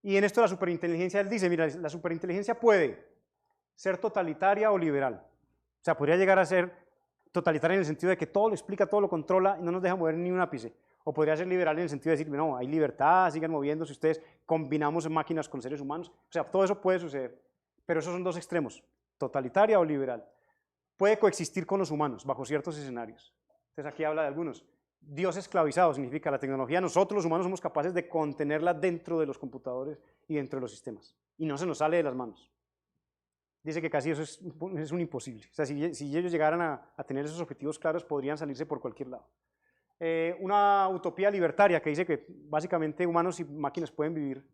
y en esto la superinteligencia, él dice, mira, la superinteligencia puede ser totalitaria o liberal. O sea, podría llegar a ser totalitaria en el sentido de que todo lo explica, todo lo controla y no nos deja mover ni un ápice. O podría ser liberal en el sentido de decir, no, hay libertad, sigan moviéndose ustedes, combinamos máquinas con seres humanos. O sea, todo eso puede suceder. Pero esos son dos extremos, totalitaria o liberal. Puede coexistir con los humanos bajo ciertos escenarios. Entonces aquí habla de algunos. Dios esclavizado significa la tecnología, nosotros los humanos somos capaces de contenerla dentro de los computadores y dentro de los sistemas. Y no se nos sale de las manos. Dice que casi eso es un imposible. O sea, si ellos llegaran a tener esos objetivos claros, podrían salirse por cualquier lado. Una utopía libertaria que dice que básicamente humanos y máquinas pueden vivir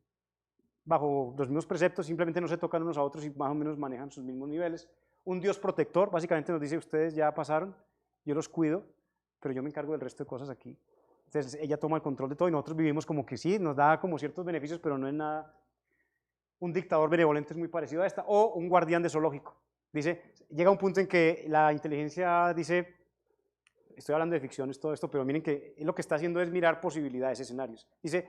bajo los mismos preceptos, simplemente no se tocan unos a otros y más o menos manejan sus mismos niveles. Un Dios protector, básicamente nos dice, ustedes ya pasaron, yo los cuido, pero yo me encargo del resto de cosas aquí. Entonces ella toma el control de todo y nosotros vivimos como que sí, nos da como ciertos beneficios, pero no es nada. Un dictador benevolente es muy parecido a esta, o un guardián de zoológico. Dice, llega un punto en que la inteligencia dice, estoy hablando de ficciones, todo esto, pero miren que lo que está haciendo es mirar posibilidades, escenarios. Dice,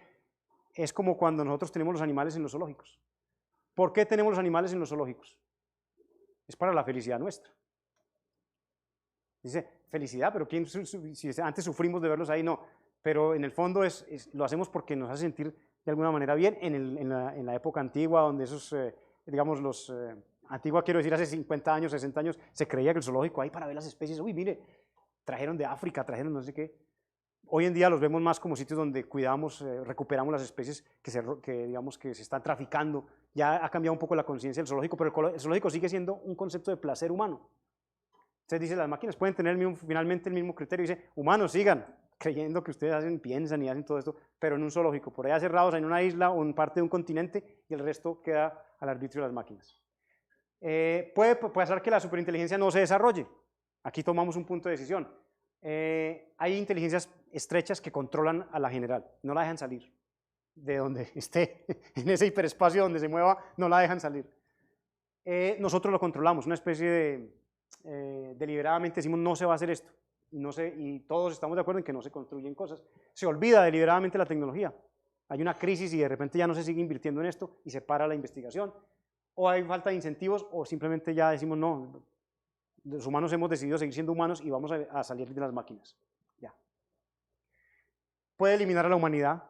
es como cuando nosotros tenemos los animales en los zoológicos. ¿Por qué tenemos los animales en los zoológicos? Es para la felicidad nuestra. Dice, felicidad, pero ¿quién, si antes sufrimos de verlos ahí? No, pero en el fondo lo hacemos porque nos hace sentir de alguna manera bien en la época antigua, donde esos, digamos, antigua quiero decir hace 50 años, 60 años, se creía que el zoológico ahí para ver las especies, uy, mire, trajeron de África, trajeron no sé qué. Hoy en día los vemos más como sitios donde cuidamos, recuperamos las especies digamos, que se están traficando. Ya ha cambiado un poco la conciencia del zoológico, pero el zoológico sigue siendo un concepto de placer humano. Entonces dice, las máquinas pueden tener finalmente el mismo criterio. Dice, humanos, sigan creyendo que ustedes piensan y hacen todo esto, pero en un zoológico, por allá cerrados en una isla o en parte de un continente, y el resto queda al arbitrio de las máquinas. Puede pasar que la superinteligencia no se desarrolle. Aquí tomamos un punto de decisión. Hay inteligencias estrechas que controlan a la general, no la dejan salir. De donde esté, en ese hiperespacio donde se mueva, no la dejan salir. Nosotros lo controlamos, una especie de deliberadamente decimos no se va a hacer esto y todos estamos de acuerdo en que no se construyen cosas. Se olvida deliberadamente la tecnología. Hay una crisis y de repente ya no se sigue invirtiendo en esto y se para la investigación. O hay falta de incentivos o simplemente ya decimos no, los humanos hemos decidido seguir siendo humanos y vamos a salir de las máquinas. Ya. Puede eliminar a la humanidad,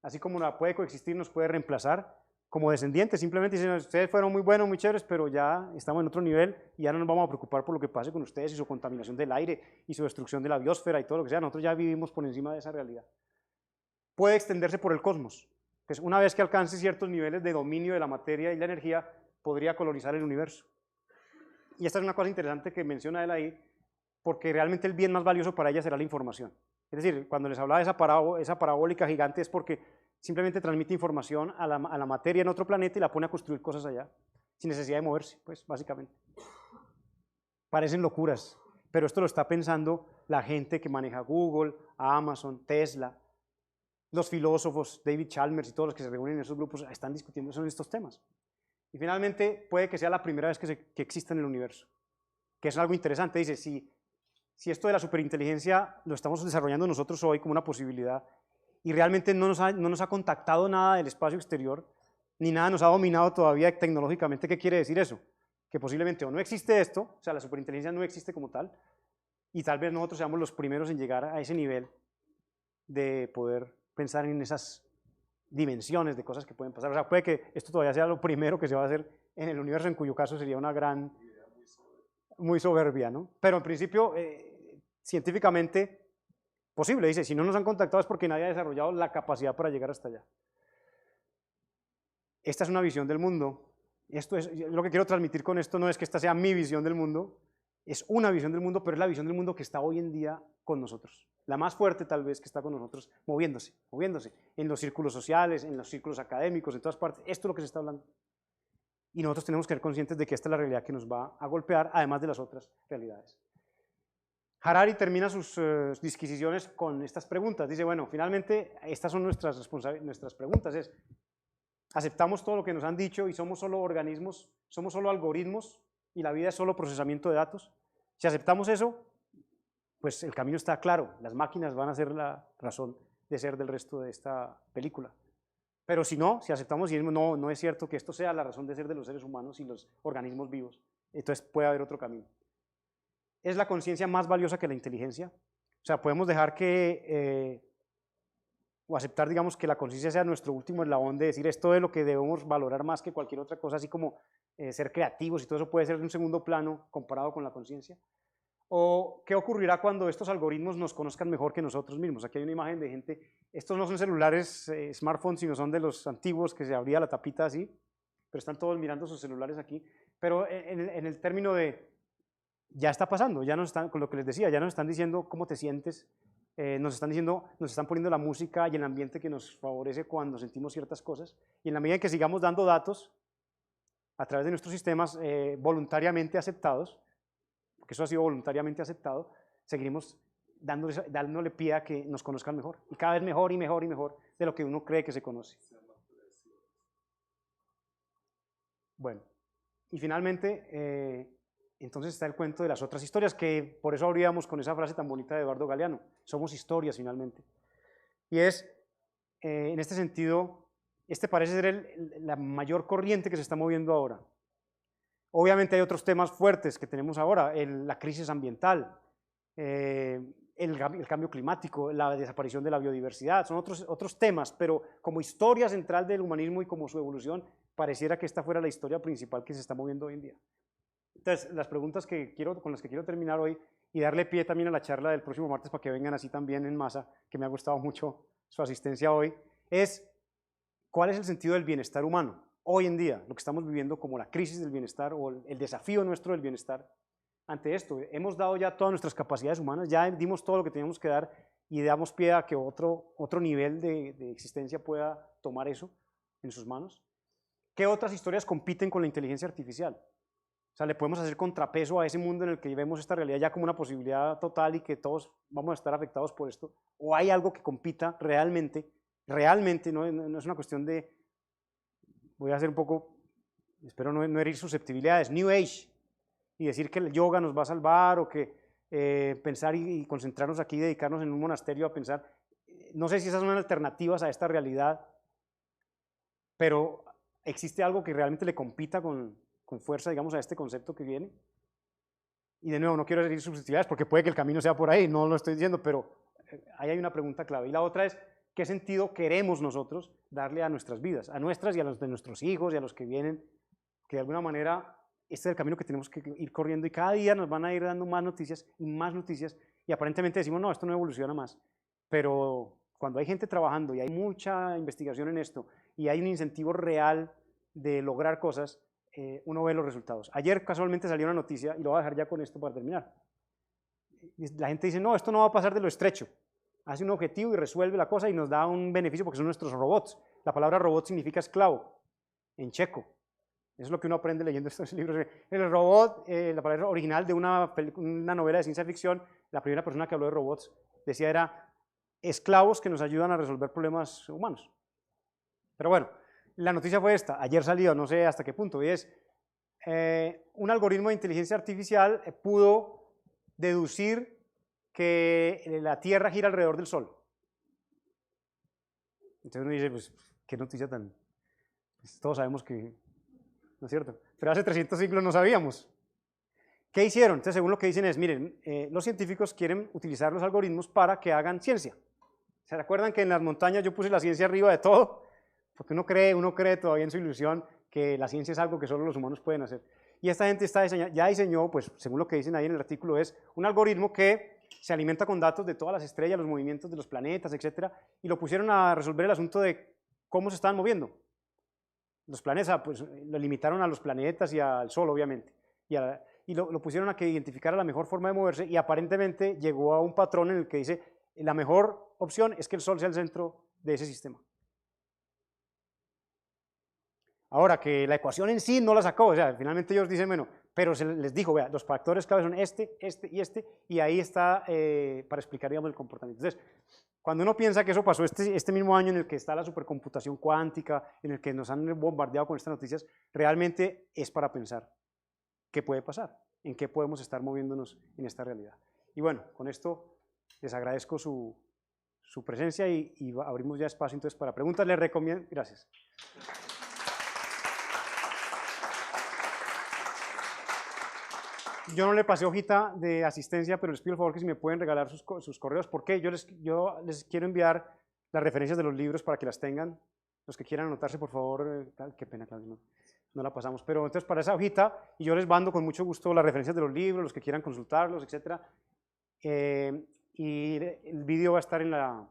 así como puede coexistir, nos puede reemplazar como descendientes, simplemente dicen, ustedes fueron muy buenos, muy chéveres, pero ya estamos en otro nivel y ya no nos vamos a preocupar por lo que pase con ustedes y su contaminación del aire y su destrucción de la biosfera y todo lo que sea, nosotros ya vivimos por encima de esa realidad. Puede extenderse por el cosmos, entonces una vez que alcance ciertos niveles de dominio de la materia y la energía, podría colonizar el universo. Y esta es una cosa interesante que menciona él ahí, porque realmente el bien más valioso para ella será la información. Es decir, cuando les hablaba de esa parabólica gigante es porque simplemente transmite información a la materia en otro planeta y la pone a construir cosas allá, sin necesidad de moverse, pues, básicamente. Parecen locuras, pero esto lo está pensando la gente que maneja Google, Amazon, Tesla, los filósofos, David Chalmers y todos los que se reúnen en esos grupos están discutiendo sobre estos temas. Y finalmente puede que sea la primera vez que exista en el universo, que es algo interesante. Dice, si esto de la superinteligencia lo estamos desarrollando nosotros hoy como una posibilidad, y realmente no nos ha contactado nada del espacio exterior, ni nada nos ha dominado todavía tecnológicamente. ¿Qué quiere decir eso? Que posiblemente o no existe esto, o sea, la superinteligencia no existe como tal, y tal vez nosotros seamos los primeros en llegar a ese nivel de poder pensar en esas dimensiones de cosas que pueden pasar. O sea, puede que esto todavía sea lo primero que se va a hacer en el universo, en cuyo caso sería una gran, muy soberbia, ¿no? Pero en principio, científicamente, posible, dice, si no nos han contactado es porque nadie ha desarrollado la capacidad para llegar hasta allá. esta es una visión del mundo. Esto es, lo que quiero transmitir con esto no es que esta sea mi visión del mundo, es una visión del mundo, pero es la visión del mundo que está hoy en día con nosotros. La más fuerte tal vez que está con nosotros, moviéndose, en los círculos sociales, en los círculos académicos, en todas partes. Esto es lo que se está hablando. Y nosotros tenemos que ser conscientes de que esta es la realidad que nos va a golpear, además de las otras realidades. Harari termina sus disquisiciones con estas preguntas. Dice, bueno, finalmente estas son nuestras preguntas. Es, ¿aceptamos todo lo que nos han dicho y somos solo organismos, somos solo algoritmos y la vida es solo procesamiento de datos? Si aceptamos eso, pues el camino está claro. Las máquinas van a ser la razón de ser del resto de esta película. Pero si no, si aceptamos y decimos, no, no es cierto que esto sea la razón de ser de los seres humanos y los organismos vivos, entonces puede haber otro camino. ¿Es la conciencia más valiosa que la inteligencia? O sea, podemos dejar que, o aceptar, digamos, que la conciencia sea nuestro último eslabón de decir esto es lo que debemos valorar más que cualquier otra cosa, así como ser creativos y todo eso puede ser de un segundo plano comparado con la conciencia. ¿O qué ocurrirá cuando estos algoritmos nos conozcan mejor que nosotros mismos? Aquí hay una imagen de gente, estos no son celulares, smartphones, sino son de los antiguos que se abría la tapita así, pero están todos mirando sus celulares aquí. Pero en el término de, ya está pasando, ya nos están, con lo que les decía, ya nos están diciendo cómo te sientes, nos están diciendo, nos están poniendo la música y el ambiente que nos favorece cuando sentimos ciertas cosas, y en la medida en que sigamos dando datos a través de nuestros sistemas voluntariamente aceptados, porque eso ha sido voluntariamente aceptado, seguiremos dándole pie a que nos conozcan mejor, y cada vez mejor y mejor y mejor de lo que uno cree que se conoce. Bueno, y finalmente, entonces está el cuento de las otras historias, que por eso abríamos con esa frase tan bonita de Eduardo Galeano, somos historias finalmente. Y es, en este sentido, este parece ser la mayor corriente que se está moviendo ahora. Obviamente hay otros temas fuertes que tenemos ahora, la crisis ambiental, el cambio climático, la desaparición de la biodiversidad, son otros temas, pero como historia central del humanismo y como su evolución, pareciera que esta fuera la historia principal que se está moviendo hoy en día. Entonces, las preguntas con las que quiero terminar hoy y darle pie también a la charla del próximo martes para que vengan así también en masa, que me ha gustado mucho su asistencia hoy, es ¿cuál es el sentido del bienestar humano? Hoy en día, lo que estamos viviendo como la crisis del bienestar o el desafío nuestro del bienestar. Ante esto, hemos dado ya todas nuestras capacidades humanas, ya dimos todo lo que teníamos que dar y damos pie a que otro nivel de existencia pueda tomar eso en sus manos. ¿Qué otras historias compiten con la inteligencia artificial? O sea, le podemos hacer contrapeso a ese mundo en el que vemos esta realidad ya como una posibilidad total y que todos vamos a estar afectados por esto. ¿O hay algo que compita realmente, no es una cuestión de, voy a hacer un poco, espero no herir susceptibilidades, New Age, y decir que el yoga nos va a salvar o que pensar y concentrarnos aquí, dedicarnos en un monasterio a pensar, no sé si esas son alternativas a esta realidad, pero existe algo que realmente le compita con fuerza, digamos, a este concepto que viene. Y de nuevo, no quiero decir susceptibilidades porque puede que el camino sea por ahí, no lo estoy diciendo, pero ahí hay una pregunta clave. Y la otra es, ¿qué sentido queremos nosotros darle a nuestras vidas? A nuestras y a los de nuestros hijos y a los que vienen, que de alguna manera este es el camino que tenemos que ir corriendo y cada día nos van a ir dando más noticias y aparentemente decimos, no, esto no evoluciona más. Pero cuando hay gente trabajando y hay mucha investigación en esto y hay un incentivo real de lograr cosas, uno ve los resultados. Ayer casualmente salió una noticia, y lo voy a dejar ya con esto para terminar. La gente dice, no, esto no va a pasar de lo estrecho. Hace un objetivo y resuelve la cosa y nos da un beneficio porque son nuestros robots. La palabra robot significa esclavo, en checo. Eso es lo que uno aprende leyendo estos libros. El robot, la palabra original de una novela de ciencia ficción, la primera persona que habló de robots decía era esclavos que nos ayudan a resolver problemas humanos. Pero bueno, la noticia fue esta, ayer salió, no sé hasta qué punto, y es un algoritmo de inteligencia artificial pudo deducir que la Tierra gira alrededor del Sol. Entonces uno dice, pues, qué noticia tan... Pues, todos sabemos que... ¿No es cierto? Pero hace 300 siglos no sabíamos. ¿Qué hicieron? Entonces, según lo que dicen es, miren, los científicos quieren utilizar los algoritmos para que hagan ciencia. ¿Se acuerdan que en las montañas yo puse la ciencia arriba de todo? Porque uno cree todavía en su ilusión que la ciencia es algo que solo los humanos pueden hacer. Y esta gente ya diseñó, pues según lo que dicen ahí en el artículo, es un algoritmo que se alimenta con datos de todas las estrellas, los movimientos de los planetas, etcétera, y lo pusieron a resolver el asunto de cómo se estaban moviendo. Los planetas, pues lo limitaron a los planetas y al Sol, obviamente, y lo pusieron a que identificara la mejor forma de moverse y aparentemente llegó a un patrón en el que dice, la mejor opción es que el Sol sea el centro de ese sistema. Ahora, que la ecuación en sí no la sacó, o sea, finalmente ellos dicen, bueno, pero se les dijo, vea, los factores clave son este, y ahí está para explicar, digamos, el comportamiento. Entonces, cuando uno piensa que eso pasó este mismo año en el que está la supercomputación cuántica, en el que nos han bombardeado con estas noticias, realmente es para pensar qué puede pasar, en qué podemos estar moviéndonos en esta realidad. Y bueno, con esto les agradezco su presencia y abrimos ya espacio entonces para preguntas. Les recomiendo, gracias. Yo no le pasé hojita de asistencia, pero les pido el favor que si me pueden regalar sus correos, porque yo les quiero enviar las referencias de los libros para que las tengan. Los que quieran anotarse, por favor, qué pena, Claudio, no la pasamos. Pero entonces para esa hojita, y yo les mando con mucho gusto las referencias de los libros, los que quieran consultarlos, etc. Y el vídeo va a estar en la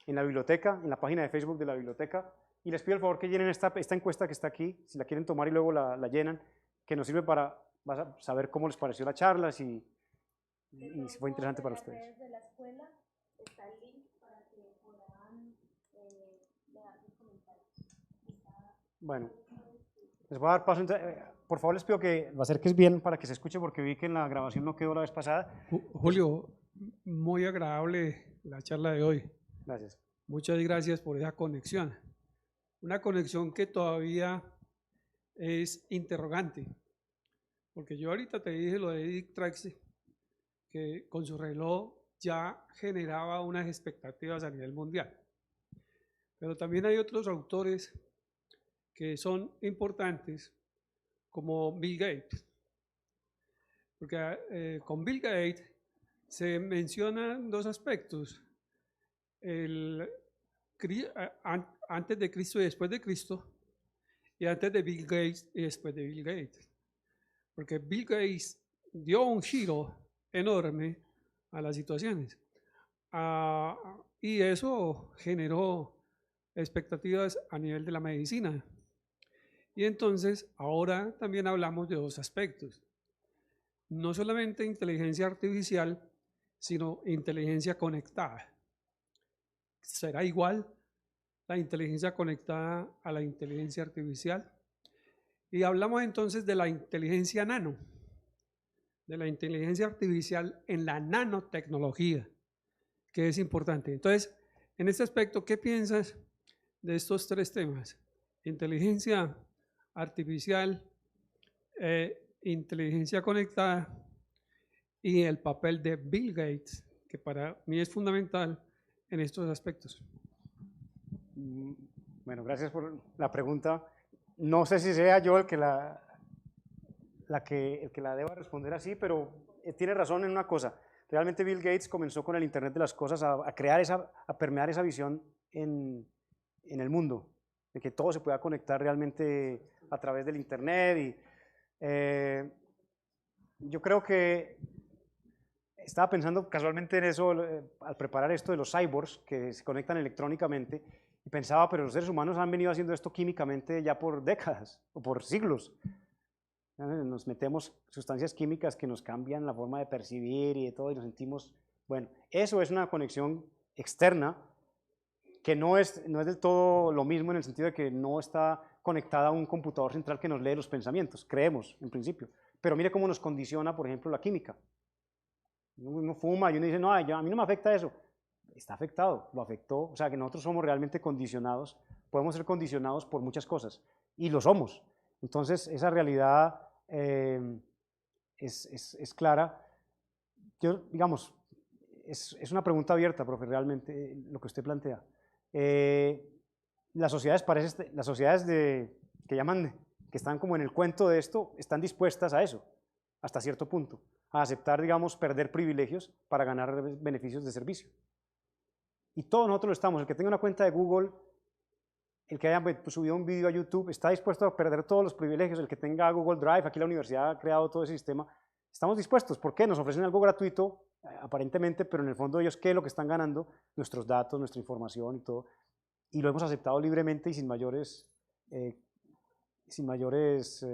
biblioteca, en la página de Facebook de la biblioteca. Y les pido el favor que llenen esta encuesta que está aquí, si la quieren tomar y luego la llenan, que nos sirve para saber cómo les pareció la charla, si fue interesante para ustedes. De la escuela está el link para que puedan dejar sus comentarios. Bueno, les voy a dar paso. Por favor, les pido que lo acerques bien para que se escuche, porque vi que en la grabación no quedó la vez pasada. Julio, muy agradable la charla de hoy. Gracias. Muchas gracias por esa conexión. Una conexión que todavía es interrogante. Porque yo ahorita te dije lo de Dick Tracy, que con su reloj ya generaba unas expectativas a nivel mundial. Pero también hay otros autores que son importantes, como Bill Gates. Porque con Bill Gates se mencionan dos aspectos. Antes de Cristo y después de Cristo, y antes de Bill Gates y después de Bill Gates. Porque Bill Gates dio un giro enorme a las situaciones. Y eso generó expectativas a nivel de la medicina. Y entonces ahora también hablamos de dos aspectos. No solamente inteligencia artificial, sino inteligencia conectada. ¿Será igual la inteligencia conectada a la inteligencia artificial? Y hablamos entonces de la inteligencia nano, de la inteligencia artificial en la nanotecnología, que es importante. Entonces, en este aspecto, ¿qué piensas de estos tres temas? Inteligencia artificial, inteligencia conectada y el papel de Bill Gates, que para mí es fundamental en estos aspectos. Bueno, gracias por la pregunta. No sé si sea yo el que la deba responder así, pero tiene razón en una cosa. Realmente Bill Gates comenzó con el Internet de las cosas a permear esa visión en el mundo, de que todo se pueda conectar realmente a través del Internet. Yo creo que estaba pensando casualmente en eso al preparar esto de los cyborgs que se conectan electrónicamente. Y pensaba, pero los seres humanos han venido haciendo esto químicamente ya por décadas o por siglos. Nos metemos sustancias químicas que nos cambian la forma de percibir y de todo, y nos sentimos, bueno, eso es una conexión externa que no es del todo lo mismo en el sentido de que no está conectada a un computador central que nos lee los pensamientos, creemos en principio. Pero mire cómo nos condiciona, por ejemplo, la química. Uno fuma y uno dice, no, a mí no me afecta eso. Está afectado, lo afectó, o sea que nosotros somos realmente condicionados, podemos ser condicionados por muchas cosas, y lo somos. Entonces, esa realidad es clara. Yo, digamos, es una pregunta abierta, profe, realmente, lo que usted plantea. Las sociedades que están como en el cuento de esto, están dispuestas a eso, hasta cierto punto, a aceptar, digamos, perder privilegios para ganar beneficios de servicio. Y todos nosotros lo estamos. El que tenga una cuenta de Google, el que haya subido un vídeo a YouTube, está dispuesto a perder todos los privilegios. El que tenga Google Drive, aquí la universidad ha creado todo ese sistema, estamos dispuestos. ¿Por qué? Nos ofrecen algo gratuito, aparentemente, pero en el fondo ellos, ¿qué es lo que están ganando? Nuestros datos, nuestra información y todo. Y lo hemos aceptado libremente y sin mayores sin mayores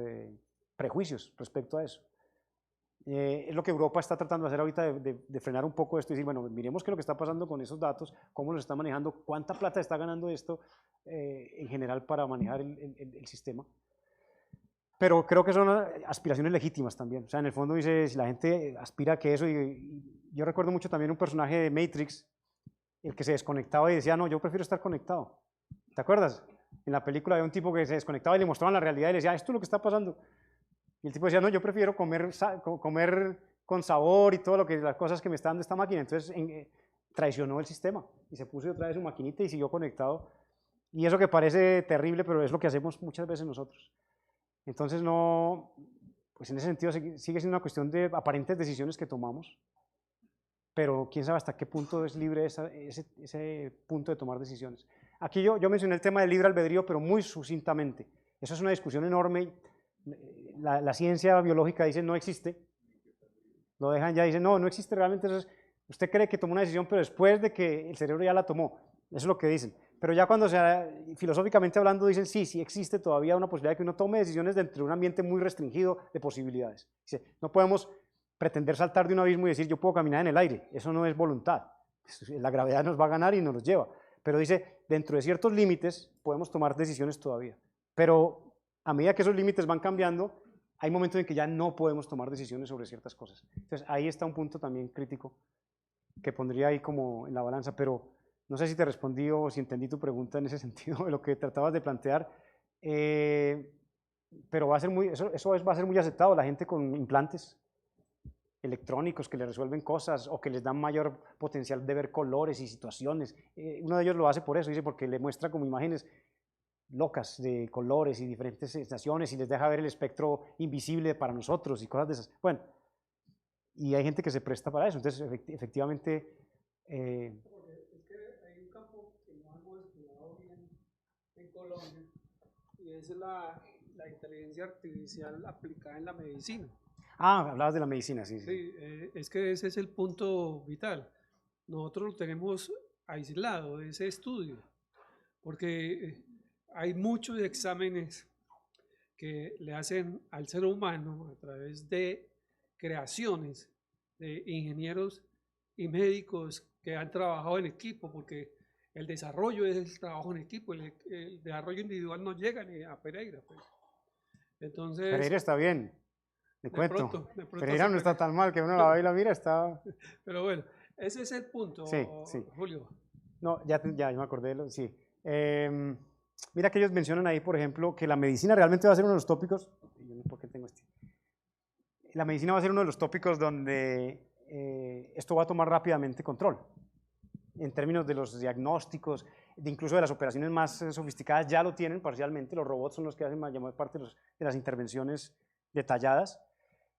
prejuicios respecto a eso. Es lo que Europa está tratando de hacer ahorita, de frenar un poco esto y decir, bueno, miremos qué es lo que está pasando con esos datos, cómo los está manejando, cuánta plata está ganando esto en general para manejar el sistema. Pero creo que son aspiraciones legítimas también. O sea, en el fondo dice, si la gente aspira a que eso, y yo recuerdo mucho también un personaje de Matrix, el que se desconectaba y decía, no, yo prefiero estar conectado. ¿Te acuerdas? En la película había un tipo que se desconectaba y le mostraban la realidad y le decía, esto es lo que está pasando. Y el tipo decía, no, yo prefiero comer con sabor y todo lo que las cosas que me está dando esta máquina. Entonces traicionó el sistema y se puso otra vez su maquinita y siguió conectado. Y eso que parece terrible, pero es lo que hacemos muchas veces nosotros. Entonces no, pues en ese sentido sigue siendo una cuestión de aparentes decisiones que tomamos, pero quién sabe hasta qué punto es libre ese punto de tomar decisiones. Aquí yo mencioné el tema del libre albedrío, pero muy sucintamente. Eso es una discusión enorme. La ciencia biológica dice no existe, lo dejan ya, dicen no, no existe realmente. Entonces, usted cree que tomó una decisión, pero después de que el cerebro ya la tomó, eso es lo que dicen. Pero ya cuando filosóficamente hablando dicen sí, sí existe todavía una posibilidad de que uno tome decisiones dentro de un ambiente muy restringido de posibilidades. Dice, no podemos pretender saltar de un abismo y decir yo puedo caminar en el aire, eso no es voluntad, la gravedad nos va a ganar y nos lleva. Pero dice, dentro de ciertos límites podemos tomar decisiones todavía, pero a medida que esos límites van cambiando, hay momentos en que ya no podemos tomar decisiones sobre ciertas cosas. Entonces ahí está un punto también crítico que pondría ahí como en la balanza, pero no sé si te respondí o si entendí tu pregunta en ese sentido de lo que tratabas de plantear, pero va a ser eso va a ser muy aceptado, la gente con implantes electrónicos que le resuelven cosas o que les dan mayor potencial de ver colores y situaciones. Uno de ellos lo hace por eso, dice, porque le muestra como imágenes locas de colores y diferentes sensaciones y les deja ver el espectro invisible para nosotros y cosas de esas. Bueno, y hay gente que se presta para eso, entonces efectivamente... Es que hay un campo que no hemos estudiado bien en Colombia y es la inteligencia artificial aplicada en la medicina. Ah, hablabas de la medicina, sí. Sí, es que ese es el punto vital. Nosotros lo tenemos aislado de ese estudio, porque hay muchos exámenes que le hacen al ser humano a través de creaciones de ingenieros y médicos que han trabajado en equipo, porque el desarrollo es el trabajo en equipo, el desarrollo individual no llega ni a Pereira. Pues. Entonces, Pereira está bien, le cuento. De pronto Pereira no está tan mal, que uno la ve y la mira, está... Pero bueno, ese es el punto, sí, sí. Julio. No, ya me acordé, sí. Mira que ellos mencionan ahí, por ejemplo, que la medicina realmente va a ser uno de los tópicos, yo no sé por qué tengo la medicina va a ser uno de los tópicos donde esto va a tomar rápidamente control, en términos de los diagnósticos, incluso de las operaciones más sofisticadas, ya lo tienen parcialmente, los robots son los que hacen la mayor parte de las intervenciones detalladas.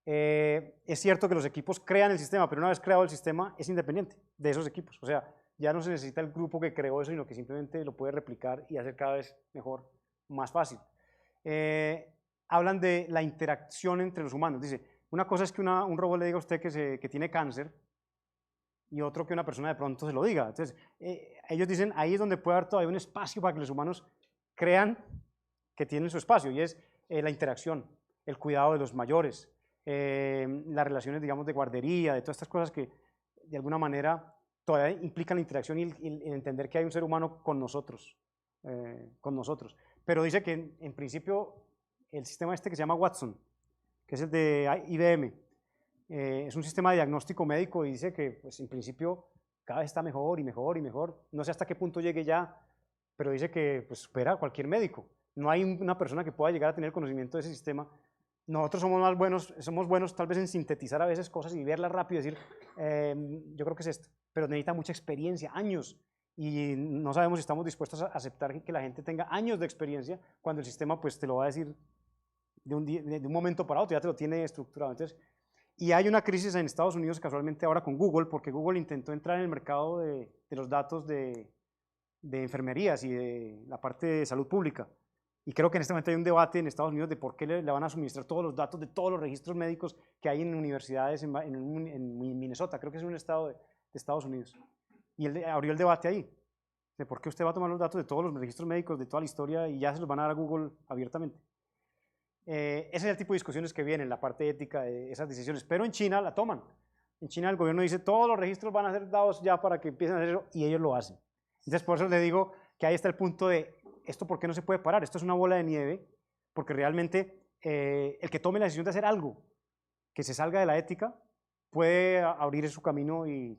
Es cierto que los equipos crean el sistema, pero una vez creado el sistema es independiente de esos equipos, o sea, ya no se necesita el grupo que creó eso, sino que simplemente lo puede replicar y hacer cada vez mejor, más fácil. Hablan de la interacción entre los humanos. Dice, una cosa es que un robot le diga a usted que tiene cáncer y otro que una persona de pronto se lo diga. Entonces, ellos dicen, ahí es donde puede haber todavía un espacio para que los humanos crean que tienen su espacio, y es la interacción, el cuidado de los mayores, las relaciones, digamos, de guardería, de todas estas cosas que de alguna manera todavía implican la interacción y el entender que hay un ser humano con nosotros. Pero dice que en principio el sistema este que se llama Watson, que es el de IBM, es un sistema de diagnóstico médico y dice que pues, en principio cada vez está mejor y mejor y mejor. No sé hasta qué punto llegue ya, pero dice que pues, supera a cualquier médico. No hay una persona que pueda llegar a tener conocimiento de ese sistema. Nosotros somos buenos tal vez en sintetizar a veces cosas y verlas rápido y decir, yo creo que es esto, pero necesita mucha experiencia, años, y no sabemos si estamos dispuestos a aceptar que la gente tenga años de experiencia cuando el sistema pues te lo va a decir de un momento para otro, ya te lo tiene estructurado. Entonces, y hay una crisis en Estados Unidos casualmente ahora con Google, porque Google intentó entrar en el mercado de los datos de enfermerías y de la parte de salud pública. Y creo que en este momento hay un debate en Estados Unidos de por qué le van a suministrar todos los datos de todos los registros médicos que hay en universidades en Minnesota, creo que es un estado de Estados Unidos. Y él abrió el debate ahí, de por qué usted va a tomar los datos de todos los registros médicos, de toda la historia, y ya se los van a dar a Google abiertamente. Ese es el tipo de discusiones que vienen, la parte ética de esas decisiones. Pero en China la toman. En China el gobierno dice, todos los registros van a ser dados ya para que empiecen a hacer eso, y ellos lo hacen. Entonces, por eso le digo que ahí está el punto de, ¿esto por qué no se puede parar? Esto es una bola de nieve, porque realmente el que tome la decisión de hacer algo que se salga de la ética puede abrir su camino y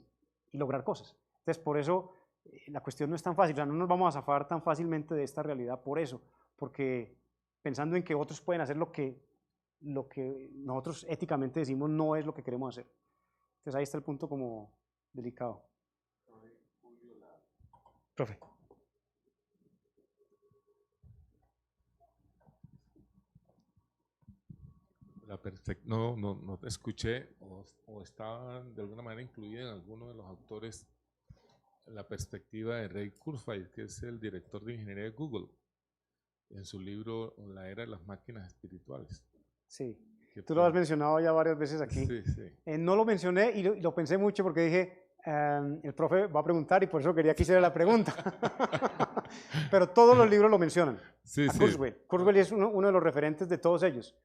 lograr cosas. Entonces, por eso la cuestión no es tan fácil, o sea, no nos vamos a zafar tan fácilmente de esta realidad por eso, porque pensando en que otros pueden hacer lo que nosotros éticamente decimos no es lo que queremos hacer. Entonces ahí está el punto como delicado. Profe. No te escuché o estaba de alguna manera incluida en alguno de los autores la perspectiva de Ray Kurzweil, que es el director de ingeniería de Google, en su libro La era de las máquinas espirituales. Sí, tú lo has mencionado ya varias veces aquí. Sí, sí. No lo mencioné y lo pensé mucho porque dije, el profe va a preguntar y por eso quería que hiciera la pregunta. Pero todos los libros lo mencionan. Sí, A sí. Kurzweil. Kurzweil es uno de los referentes de todos ellos.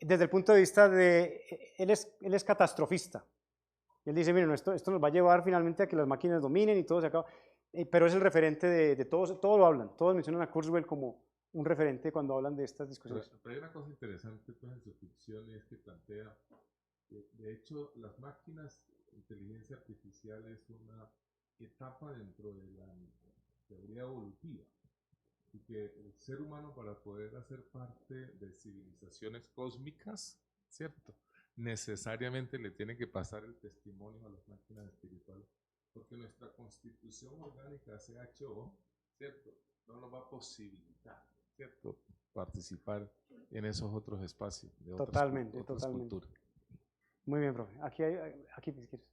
Desde el punto de vista de, él es catastrofista. Él dice, miren, esto nos va a llevar finalmente a que las máquinas dominen y todo se acaba. Pero es el referente de todos, todos lo hablan, todos mencionan a Kurzweil como un referente cuando hablan de estas discusiones. Pero hay una cosa interesante pues, en su ficción, y es que plantea, de hecho, las máquinas, inteligencia artificial es una etapa dentro de la teoría evolutiva, y que el ser humano, para poder hacer parte de civilizaciones cósmicas, ¿cierto?, necesariamente le tiene que pasar el testimonio a las máquinas espirituales, porque nuestra constitución orgánica CHO, ¿cierto?, no nos va a posibilitar, ¿cierto?, participar en esos otros espacios de Totalmente, otras totalmente. culturas. Muy bien, profe. Aquí si quieres.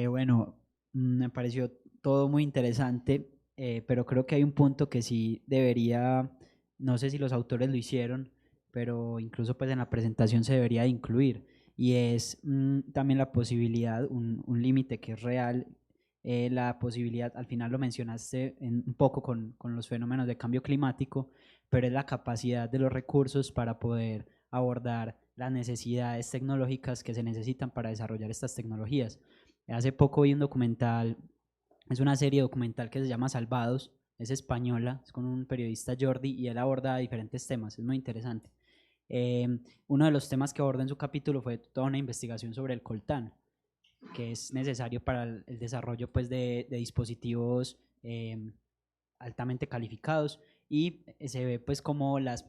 Bueno, me pareció todo muy interesante, pero creo que hay un punto que sí debería, no sé si los autores lo hicieron, pero incluso pues en la presentación se debería de incluir, y es también la posibilidad, un límite que es real, la posibilidad, al final lo mencionaste un poco con los fenómenos de cambio climático, pero es la capacidad de los recursos para poder abordar las necesidades tecnológicas que se necesitan para desarrollar estas tecnologías. Hace poco vi un documental, es una serie documental que se llama Salvados, es española, es con un periodista Jordi y él aborda diferentes temas, es muy interesante. Uno de los temas que aborda en su capítulo fue toda una investigación sobre el coltán, que es necesario para el desarrollo pues, de dispositivos altamente calificados, y se ve pues como las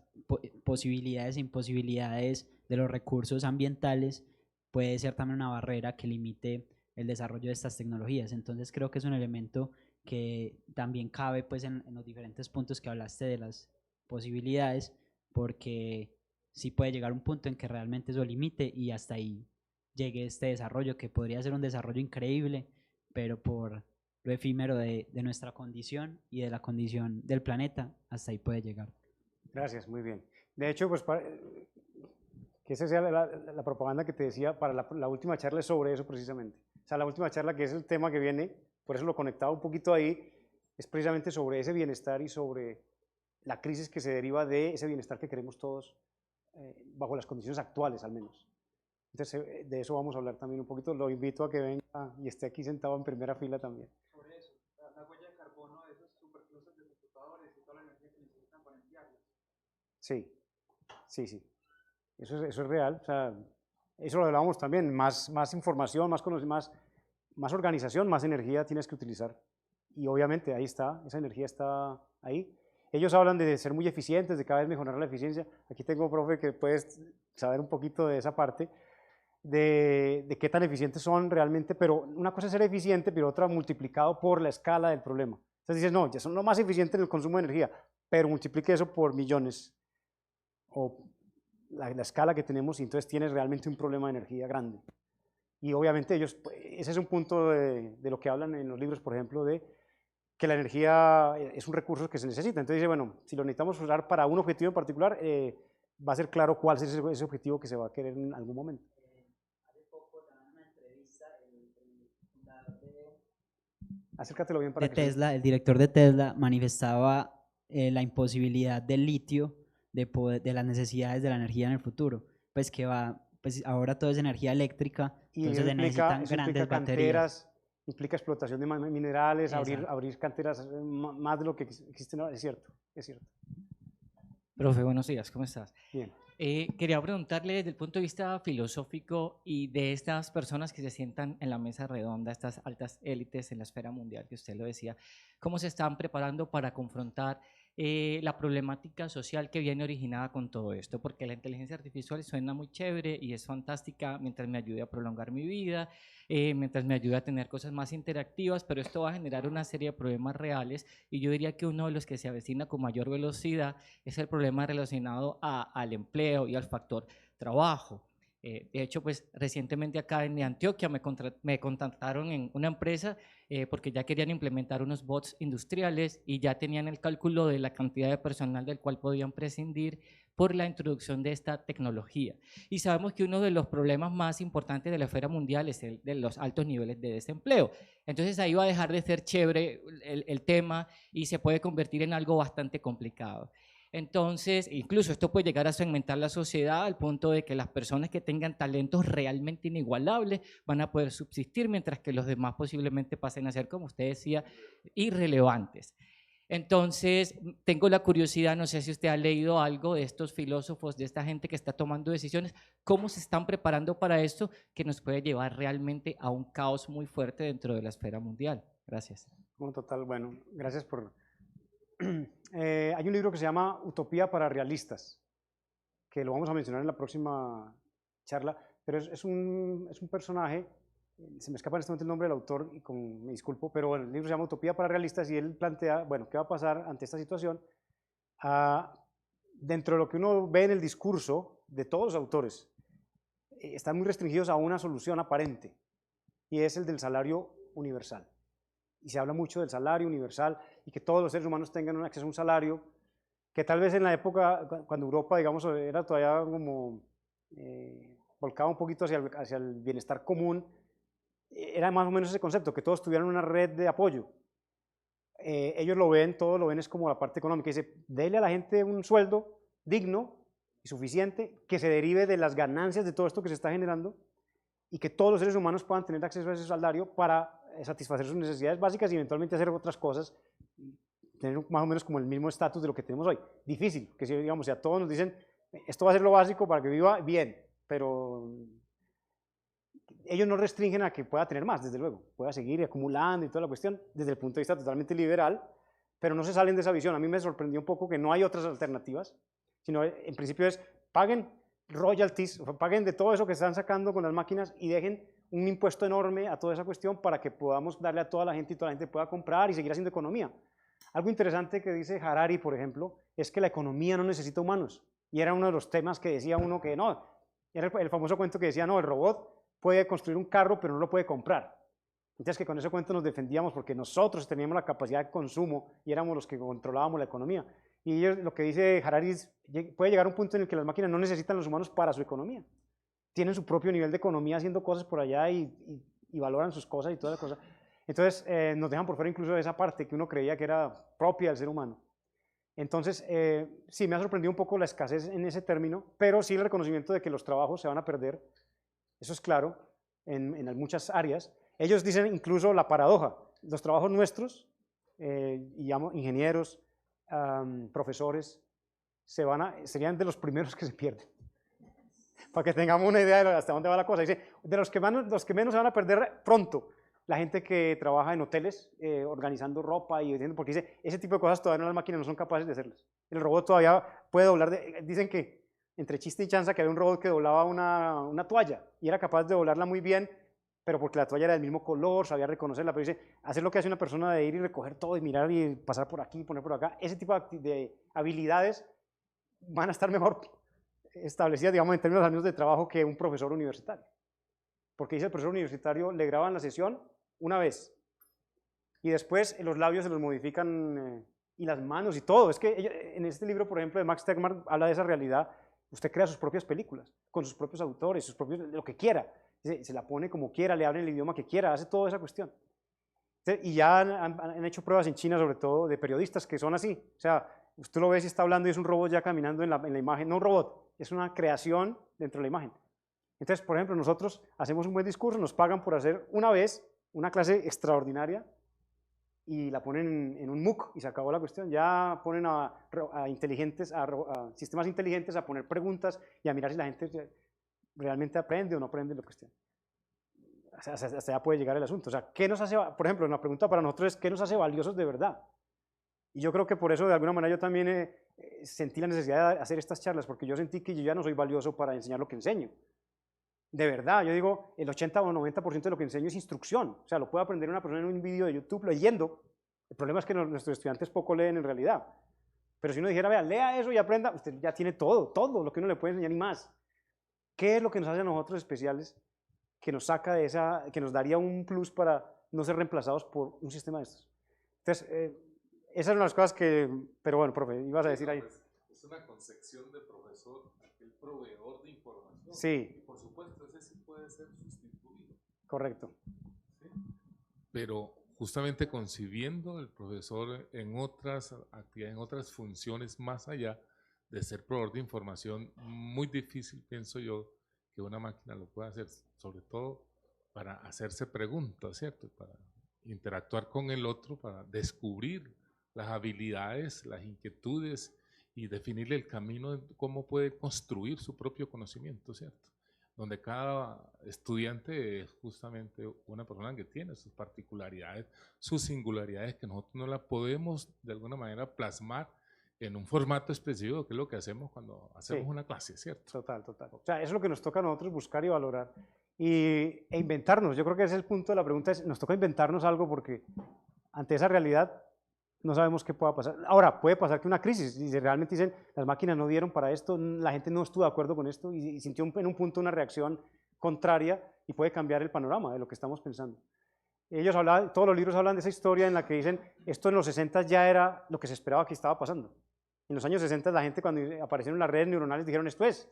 posibilidades e imposibilidades de los recursos ambientales puede ser también una barrera que limite el desarrollo de estas tecnologías. Entonces creo que es un elemento que también cabe pues en los diferentes puntos que hablaste de las posibilidades, porque sí puede llegar un punto en que realmente eso limite y hasta ahí llegue este desarrollo, que podría ser un desarrollo increíble, pero por lo efímero de nuestra condición y de la condición del planeta, hasta ahí puede llegar. Gracias, muy bien. De hecho, pues que esa sea la propaganda que te decía para la última charla es sobre eso precisamente. O sea, la última charla, que es el tema que viene, por eso lo conectaba un poquito ahí, es precisamente sobre ese bienestar y sobre la crisis que se deriva de ese bienestar que queremos todos, bajo las condiciones actuales al menos. Entonces, de eso vamos a hablar también un poquito. Lo invito a que venga y esté aquí sentado en primera fila también. Sobre eso, la huella de carbono de esos superclustres de computadores y toda la energía que necesitan para enfriarlos. Sí, sí, sí. Eso es real. O sea, eso lo hablábamos también. Más información, más organización, más energía tienes que utilizar. Y obviamente ahí está, esa energía está ahí. Ellos hablan de ser muy eficientes, de cada vez mejorar la eficiencia. Aquí tengo un profe que puedes saber un poquito de esa parte, de qué tan eficientes son realmente, pero una cosa es ser eficiente, pero otra multiplicado por la escala del problema. Entonces dices, no, ya son lo más eficientes en el consumo de energía, pero multiplique eso por millones, o la escala que tenemos, y entonces tienes realmente un problema de energía grande. Y obviamente ellos, ese es un punto de lo que hablan en los libros, por ejemplo, de que la energía es un recurso que se necesita. Entonces dice, bueno, si lo necesitamos usar para un objetivo en particular, va a ser claro cuál es ese objetivo que se va a querer en algún momento. Hace poco también en una entrevista el fundador Acércatelo bien para de que Tesla, el director de Tesla, manifestaba la imposibilidad del litio de las necesidades de la energía en el futuro, pues que pues ahora todo es energía eléctrica, Y entonces se necesitan eso implica grandes baterías. canteras, implica explotación de minerales, Exacto. abrir canteras más de lo que existen ahora. Es cierto, es cierto. Profe, buenos días, ¿cómo estás? Bien. Quería preguntarle desde el punto de vista filosófico y de estas personas que se sientan en la mesa redonda, estas altas élites en la esfera mundial, que usted lo decía, ¿cómo se están preparando para confrontar la problemática social que viene originada con todo esto? Porque la inteligencia artificial suena muy chévere y es fantástica mientras me ayude a prolongar mi vida, mientras me ayude a tener cosas más interactivas, pero esto va a generar una serie de problemas reales y yo diría que uno de los que se avecina con mayor velocidad es el problema relacionado al empleo y al factor trabajo. De hecho, pues recientemente acá en Antioquia me contactaron en una empresa porque ya querían implementar unos bots industriales y ya tenían el cálculo de la cantidad de personal del cual podían prescindir por la introducción de esta tecnología. Y sabemos que uno de los problemas más importantes de la esfera mundial es el de los altos niveles de desempleo. Entonces ahí va a dejar de ser chévere el tema y se puede convertir en algo bastante complicado. Entonces, incluso esto puede llegar a segmentar la sociedad al punto de que las personas que tengan talentos realmente inigualables van a poder subsistir, mientras que los demás posiblemente pasen a ser, como usted decía, irrelevantes. Entonces, tengo la curiosidad, no sé si usted ha leído algo de estos filósofos, de esta gente que está tomando decisiones, cómo se están preparando para esto que nos puede llevar realmente a un caos muy fuerte dentro de la esfera mundial. Gracias. Total, bueno, gracias por... hay un libro que se llama Utopía para realistas, que lo vamos a mencionar en la próxima charla, pero es un personaje, se me escapa en este momento el nombre del autor y me disculpo, pero bueno, el libro se llama Utopía para realistas y él plantea, bueno, ¿qué va a pasar ante esta situación? Dentro de lo que uno ve en el discurso de todos los autores, están muy restringidos a una solución aparente, y es el del salario universal. Y se habla mucho del salario universal y que todos los seres humanos tengan un acceso a un salario, que tal vez en la época, cuando Europa, digamos, era todavía como volcaba un poquito hacia el bienestar común, era más o menos ese concepto, que todos tuvieran una red de apoyo. Ellos todo lo ven es como la parte económica. Dice, dele a la gente un sueldo digno y suficiente que se derive de las ganancias de todo esto que se está generando y que todos los seres humanos puedan tener acceso a ese salario para satisfacer sus necesidades básicas y eventualmente hacer otras cosas, tener más o menos como el mismo estatus de lo que tenemos hoy. Difícil, que si, digamos, si a todos nos dicen, esto va a ser lo básico para que viva bien, pero ellos no restringen a que pueda tener más, desde luego, pueda seguir acumulando y toda la cuestión, desde el punto de vista totalmente liberal, pero no se salen de esa visión. A mí me sorprendió un poco que no hay otras alternativas, sino en principio es, paguen royalties, o paguen de todo eso que están sacando con las máquinas y dejen un impuesto enorme a toda esa cuestión para que podamos darle a toda la gente y toda la gente pueda comprar y seguir haciendo economía. Algo interesante que dice Harari, por ejemplo, es que la economía no necesita humanos. Y era uno de los temas que decía uno que no, era el famoso cuento que decía, no, el robot puede construir un carro, pero no lo puede comprar. Entonces que con ese cuento nos defendíamos porque nosotros teníamos la capacidad de consumo y éramos los que controlábamos la economía. Y ellos, lo que dice Harari es, puede llegar a un punto en el que las máquinas no necesitan los humanos para su economía. Tienen su propio nivel de economía haciendo cosas por allá y valoran sus cosas y todas las cosas. Entonces nos dejan por fuera incluso de esa parte que uno creía que era propia del ser humano. Entonces, sí, me ha sorprendido un poco la escasez en ese término, pero sí el reconocimiento de que los trabajos se van a perder, eso es claro, en muchas áreas. Ellos dicen incluso la paradoja, los trabajos nuestros, ingenieros, profesores, serían de los primeros que se pierden. Para que tengamos una idea de hasta dónde va la cosa. Dice, de los que menos se van a perder pronto, la gente que trabaja en hoteles, organizando ropa y porque dice, ese tipo de cosas todavía las máquinas no son capaces de hacerlas. El robot todavía puede doblar, dicen que entre chiste y chanza que había un robot que doblaba una toalla y era capaz de doblarla muy bien, pero porque la toalla era del mismo color, sabía reconocerla, pero dice, hacer lo que hace una persona de ir y recoger todo y mirar y pasar por aquí, poner por acá, ese tipo de habilidades van a estar mejor establecidas, digamos, en términos de años de trabajo que un profesor universitario. Porque dice el profesor universitario, le graban la sesión una vez y después los labios se los modifican y las manos y todo. Es que en este libro, por ejemplo, de Max Tegmark, habla de esa realidad. Usted crea sus propias películas, con sus propios autores, lo que quiera. Se la pone como quiera, le habla el idioma que quiera, hace toda esa cuestión. Y ya han hecho pruebas en China, sobre todo, de periodistas que son así. O sea, usted lo ve si está hablando y es un robot ya caminando en la imagen. No un robot, es una creación dentro de la imagen. Entonces, por ejemplo, nosotros hacemos un buen discurso, nos pagan por hacer una vez una clase extraordinaria y la ponen en un MOOC y se acabó la cuestión. Ya ponen a sistemas inteligentes a poner preguntas y a mirar si la gente realmente aprende o no aprende la cuestión. Hasta allá puede llegar el asunto. O sea, ¿qué nos hace, por ejemplo, una pregunta para nosotros es, ¿qué nos hace valiosos de verdad? Y yo creo que por eso, de alguna manera, yo también sentí la necesidad de hacer estas charlas, porque yo sentí que yo ya no soy valioso para enseñar lo que enseño. De verdad, yo digo, el 80 o 90% de lo que enseño es instrucción. O sea, lo puede aprender una persona en un vídeo de YouTube leyendo. El problema es que nuestros estudiantes poco leen en realidad. Pero si uno dijera, vea, lea eso y aprenda, usted ya tiene todo lo que uno le puede enseñar y más. ¿Qué es lo que nos hace a nosotros especiales? Que nos saca de que nos daría un plus para no ser reemplazados por un sistema de estos. Entonces, esas son las cosas que, pero bueno, profe, ibas a decir ahí. Es una concepción de profesor, aquel proveedor de información. Sí. Y por supuesto, ese sí puede ser sustituido. Correcto. ¿Sí? Pero justamente concibiendo el profesor en otras actividades, en otras funciones más allá de ser proveedor de información, muy difícil, pienso yo, que una máquina lo pueda hacer, sobre todo para hacerse preguntas, ¿cierto? Para interactuar con el otro, para descubrir las habilidades, las inquietudes y definirle el camino de cómo puede construir su propio conocimiento, ¿cierto? Donde cada estudiante es justamente una persona que tiene sus particularidades, sus singularidades, que nosotros no las podemos de alguna manera plasmar en un formato específico, que es lo que hacemos cuando hacemos una clase, ¿cierto? Total. O sea, eso es lo que nos toca a nosotros buscar y valorar e inventarnos. Yo creo que ese es el punto de la pregunta, nos toca inventarnos algo porque ante esa realidad no sabemos qué pueda pasar. Ahora, puede pasar que una crisis, y si realmente dicen, las máquinas no dieron para esto, la gente no estuvo de acuerdo con esto y sintió en un punto una reacción contraria y puede cambiar el panorama de lo que estamos pensando. Ellos hablan, todos los libros hablan de esa historia en la que dicen, esto en los 60 ya era lo que se esperaba que estaba pasando. En los años 60 la gente cuando aparecieron las redes neuronales dijeron, esto es,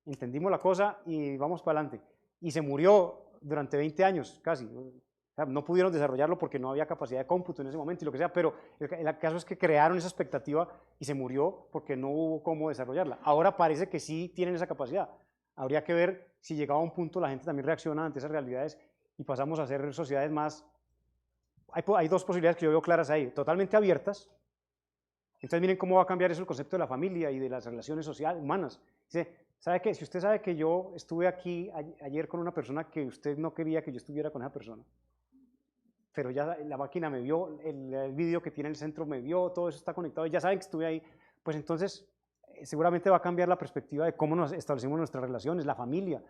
entendimos la cosa y vamos para adelante. Y se murió durante 20 años casi. O sea, no pudieron desarrollarlo porque no había capacidad de cómputo en ese momento y lo que sea, pero el caso es que crearon esa expectativa y se murió porque no hubo cómo desarrollarla. Ahora parece que sí tienen esa capacidad. Habría que ver si llegaba a un punto la gente también reacciona ante esas realidades y pasamos a ser sociedades más... Hay dos posibilidades que yo veo claras ahí, totalmente abiertas. Entonces miren cómo va a cambiar eso el concepto de la familia y de las relaciones sociales, humanas. Dice, ¿sabe qué? Si usted sabe que yo estuve aquí ayer con una persona que usted no quería que yo estuviera con esa persona, pero ya la máquina me vio, el vídeo que tiene el centro me vio, todo eso está conectado, ya saben que estuve ahí, pues entonces seguramente va a cambiar la perspectiva de cómo nos establecemos nuestras relaciones, la familia,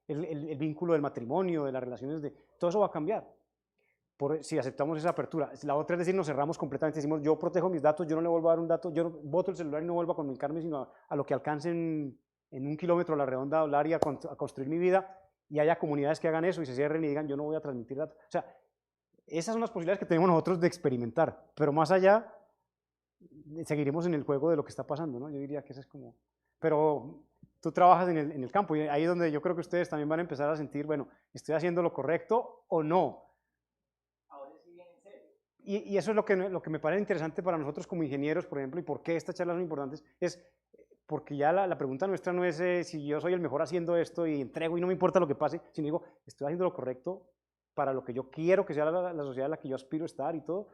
el vínculo del matrimonio, de las relaciones, todo eso va a cambiar. Si aceptamos esa apertura. La otra es decir, nos cerramos completamente, decimos, yo protejo mis datos, yo no le vuelvo a dar un dato, yo boto el celular y no vuelvo a comunicarme, sino a lo que alcance en 1 kilómetro a la redonda del área a construir mi vida, y haya comunidades que hagan eso y se cierren y digan, yo no voy a transmitir datos. O sea, esas son las posibilidades que tenemos nosotros de experimentar, pero más allá, seguiremos en el juego de lo que está pasando, ¿no? Yo diría que eso es como... Pero tú trabajas en el campo, y ahí es donde yo creo que ustedes también van a empezar a sentir, bueno, ¿estoy haciendo lo correcto o no? Y eso es lo que me parece interesante para nosotros como ingenieros, por ejemplo, y por qué estas charlas son importantes, es porque ya la pregunta nuestra no es si yo soy el mejor haciendo esto y entrego y no me importa lo que pase, sino digo, estoy haciendo lo correcto para lo que yo quiero que sea la sociedad en la que yo aspiro a estar y todo.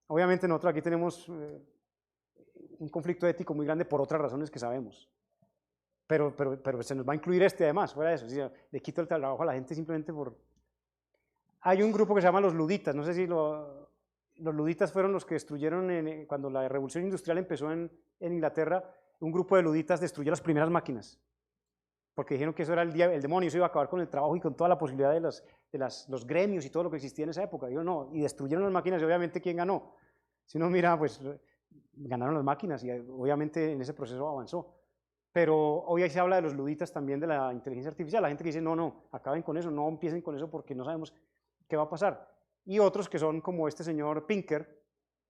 Obviamente nosotros aquí tenemos un conflicto ético muy grande por otras razones que sabemos, pero se nos va a incluir además, fuera de eso, ¿sí? Le quito el trabajo a la gente simplemente por... Hay un grupo que se llama los luditas, no sé si los luditas fueron los que destruyeron, cuando la revolución industrial empezó en Inglaterra, un grupo de luditas destruyó las primeras máquinas, porque dijeron que eso era el demonio, eso iba a acabar con el trabajo y con toda la posibilidad de los gremios y todo lo que existía en esa época. Dijeron no, y destruyeron las máquinas y obviamente ¿quién ganó? Si uno mira, pues ganaron las máquinas y obviamente en ese proceso avanzó. Pero hoy se habla de los luditas también de la inteligencia artificial, la gente que dice no, acaben con eso, no empiecen con eso porque no sabemos qué va a pasar. Y otros que son como este señor Pinker,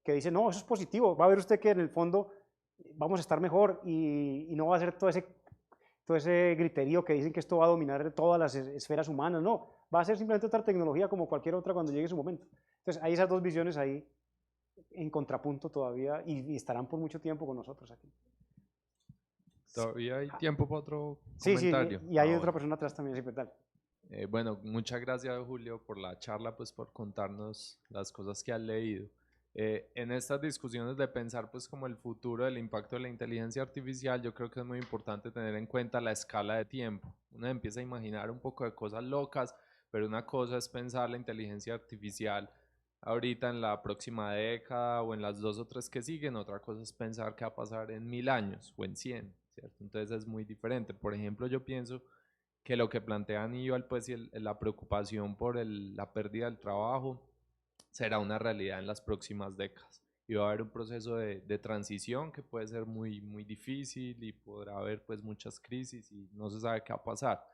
que dice, no, eso es positivo, va a ver usted que en el fondo vamos a estar mejor y no va a ser todo ese griterío que dicen que esto va a dominar todas las esferas humanas, no, va a ser simplemente otra tecnología como cualquier otra cuando llegue su momento. Entonces hay esas dos visiones ahí en contrapunto todavía y estarán por mucho tiempo con nosotros aquí. Todavía hay tiempo para otro Sí, sí, comentario. y hay Ah, otra bueno. persona atrás también, sí, pues dale. Bueno, muchas gracias Julio por la charla, pues por contarnos las cosas que has leído. En estas discusiones de pensar pues como el futuro del impacto de la inteligencia artificial, yo creo que es muy importante tener en cuenta la escala de tiempo. Uno empieza a imaginar un poco de cosas locas, pero una cosa es pensar la inteligencia artificial ahorita en la próxima década o en las 2 o 3 que siguen, otra cosa es pensar qué va a pasar en 1000 años o en 100, ¿cierto? Entonces es muy diferente. Por ejemplo, yo pienso que lo que plantea Aníbal, pues, y la preocupación por la pérdida del trabajo será una realidad en las próximas décadas. Y va a haber un proceso de transición que puede ser muy, muy difícil y podrá haber pues muchas crisis y no se sabe qué va a pasar.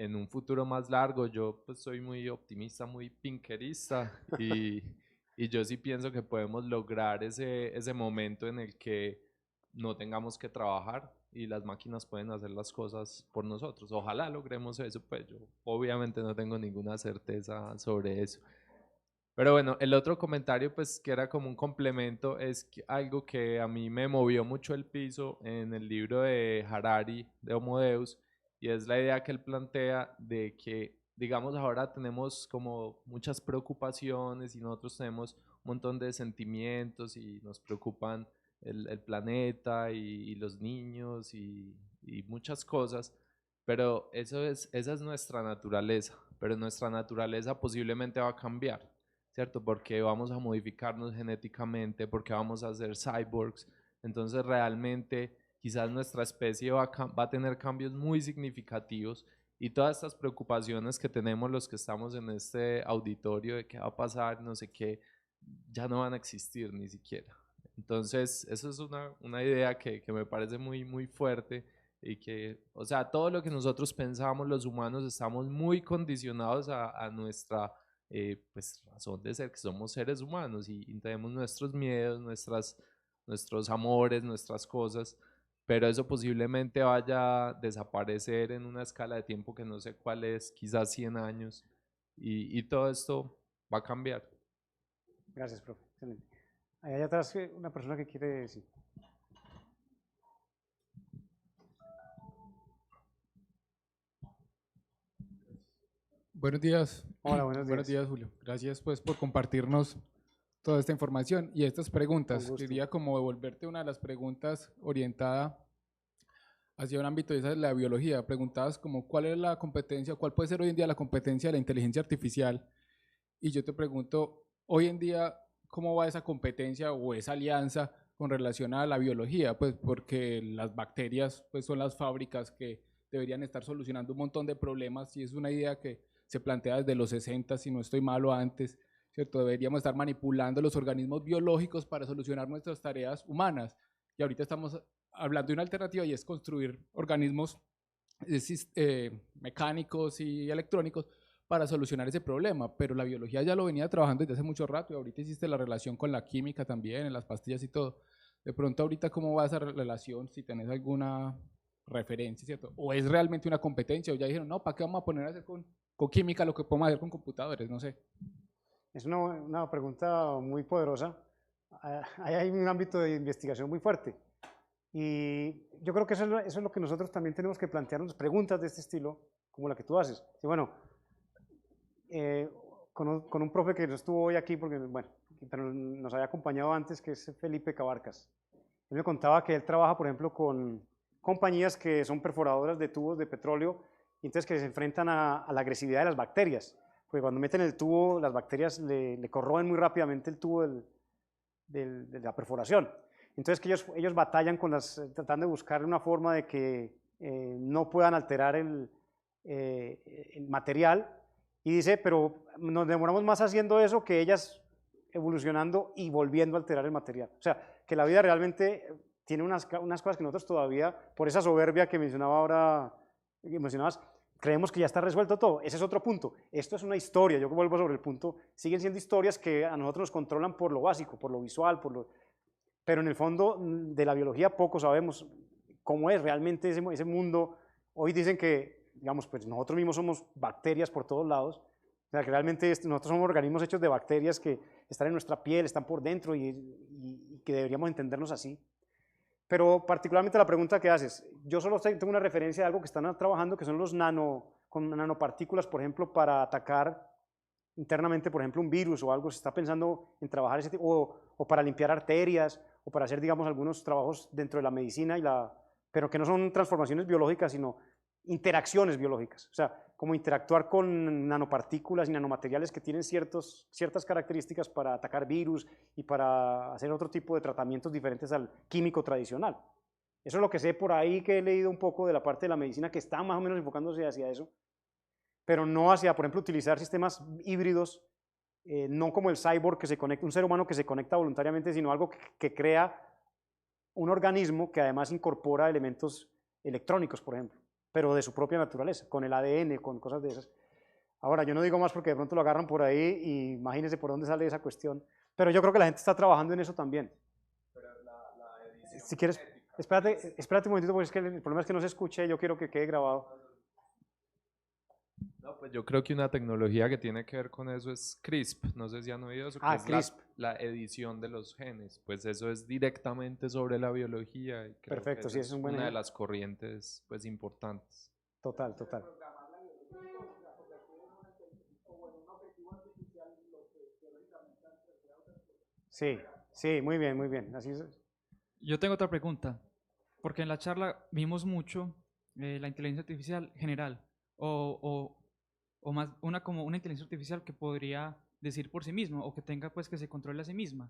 En un futuro más largo yo pues soy muy optimista, muy pinkerista y yo sí pienso que podemos lograr ese momento en el que no tengamos que trabajar y las máquinas pueden hacer las cosas por nosotros. Ojalá logremos eso, pues yo obviamente no tengo ninguna certeza sobre eso. Pero bueno, el otro comentario pues que era como un complemento es algo que a mí me movió mucho el piso en el libro de Harari, de Homo Deus, y es la idea que él plantea de que, digamos, ahora tenemos como muchas preocupaciones y nosotros tenemos un montón de sentimientos y nos preocupan el planeta y los niños y muchas cosas, pero esa es nuestra naturaleza, pero nuestra naturaleza posiblemente va a cambiar, ¿cierto? Porque vamos a modificarnos genéticamente, porque vamos a ser cyborgs, entonces realmente quizás nuestra especie va a tener cambios muy significativos y todas estas preocupaciones que tenemos los que estamos en este auditorio de qué va a pasar, no sé qué, ya no van a existir ni siquiera. Entonces, eso es una idea que me parece muy, muy fuerte y que, o sea, todo lo que nosotros pensamos los humanos estamos muy condicionados a nuestra pues, razón de ser, que somos seres humanos y tenemos nuestros miedos, nuestros amores, nuestras cosas, pero eso posiblemente vaya a desaparecer en una escala de tiempo que no sé cuál es, quizás 100 años, y todo esto va a cambiar. Gracias, profe. Excelente. Ahí hay atrás una persona que quiere decir. Buenos días. Hola, buenos días. Buenos días, Julio. Gracias pues por compartirnos toda esta información y estas preguntas. Con gusto. Quería como devolverte una de las preguntas orientada hacia un ámbito y esa es la biología. Preguntabas como cuál es la competencia, cuál puede ser hoy en día la competencia de la inteligencia artificial. Y yo te pregunto, hoy en día, ¿cómo va esa competencia o esa alianza con relación a la biología? Pues porque las bacterias pues son las fábricas que deberían estar solucionando un montón de problemas y es una idea que se plantea desde los 60, si no estoy malo antes, ¿cierto? Deberíamos estar manipulando los organismos biológicos para solucionar nuestras tareas humanas. Y ahorita estamos hablando de una alternativa y es construir organismos mecánicos y electrónicos para solucionar ese problema, pero la biología ya lo venía trabajando desde hace mucho rato y ahorita hiciste la relación con la química también, en las pastillas y todo. De pronto ahorita, ¿cómo va esa relación? Si tenés alguna referencia, ¿cierto? ¿O es realmente una competencia? ¿O ya dijeron, no, ¿para qué vamos a poner a hacer con química lo que podemos hacer con computadores? No sé. Es una pregunta muy poderosa. Ahí hay un ámbito de investigación muy fuerte. Y yo creo que eso es lo que nosotros también tenemos que plantearnos, preguntas de este estilo, como la que tú haces. Y bueno, con un profe que no estuvo hoy aquí, porque, bueno, pero nos había acompañado antes, que es Felipe Cabarcas. Él me contaba que él trabaja, por ejemplo, con compañías que son perforadoras de tubos de petróleo, y entonces que se enfrentan a la agresividad de las bacterias. Porque cuando meten el tubo, las bacterias le corroen muy rápidamente el tubo de la perforación. Entonces que ellos batallan tratando de buscar una forma de que no puedan alterar el material. Y dice, pero nos demoramos más haciendo eso que ellas evolucionando y volviendo a alterar el material. O sea, que la vida realmente tiene unas cosas que nosotros todavía, por esa soberbia que mencionabas, creemos que ya está resuelto todo. Ese es otro punto. Esto es una historia, yo vuelvo sobre el punto, siguen siendo historias que a nosotros nos controlan por lo básico, por lo visual, pero en el fondo de la biología poco sabemos cómo es realmente ese mundo. Hoy dicen que, digamos, pues nosotros mismos somos bacterias por todos lados, O sea, que realmente nosotros somos organismos hechos de bacterias que están en nuestra piel, están por dentro y que deberíamos entendernos así. Pero particularmente la pregunta que haces, yo solo tengo una referencia de algo que están trabajando, que son los con nanopartículas, por ejemplo, para atacar internamente, por ejemplo, un virus o algo. Se está pensando en trabajar ese tipo, o para limpiar arterias, o para hacer, digamos, algunos trabajos dentro de la medicina, pero que no son transformaciones biológicas, sino interacciones biológicas. O sea, como interactuar con nanopartículas y nanomateriales que tienen ciertas características para atacar virus y para hacer otro tipo de tratamientos diferentes al químico tradicional. Eso es lo que sé por ahí, que he leído un poco de la parte de la medicina, que está más o menos enfocándose hacia eso, pero no hacia, por ejemplo, utilizar sistemas híbridos, no como el cyborg que se conecta, un ser humano que se conecta voluntariamente, sino algo que crea un organismo que además incorpora elementos electrónicos, por ejemplo, pero de su propia naturaleza, con el ADN, con cosas de esas. Ahora, yo no digo más porque de pronto lo agarran por ahí y imagínense por dónde sale esa cuestión, pero yo creo que la gente está trabajando en eso también. Si quieres, espérate un momentito, porque es que el problema es que no se escuche, yo quiero que quede grabado. No, pues yo creo que una tecnología que tiene que ver con eso es CRISP. No sé si han oído eso, que es CRISP. la edición de los genes. Pues eso es directamente sobre la biología. Y creo Perfecto, que sí, eso es un buen una de ejemplo. las corrientes pues importantes. Total, total. Sí, sí, muy bien, muy bien. Así es. Yo tengo otra pregunta, porque en la charla vimos mucho la inteligencia artificial general, o más como una inteligencia artificial que podría decir por sí misma, o que tenga pues que se controle a sí misma.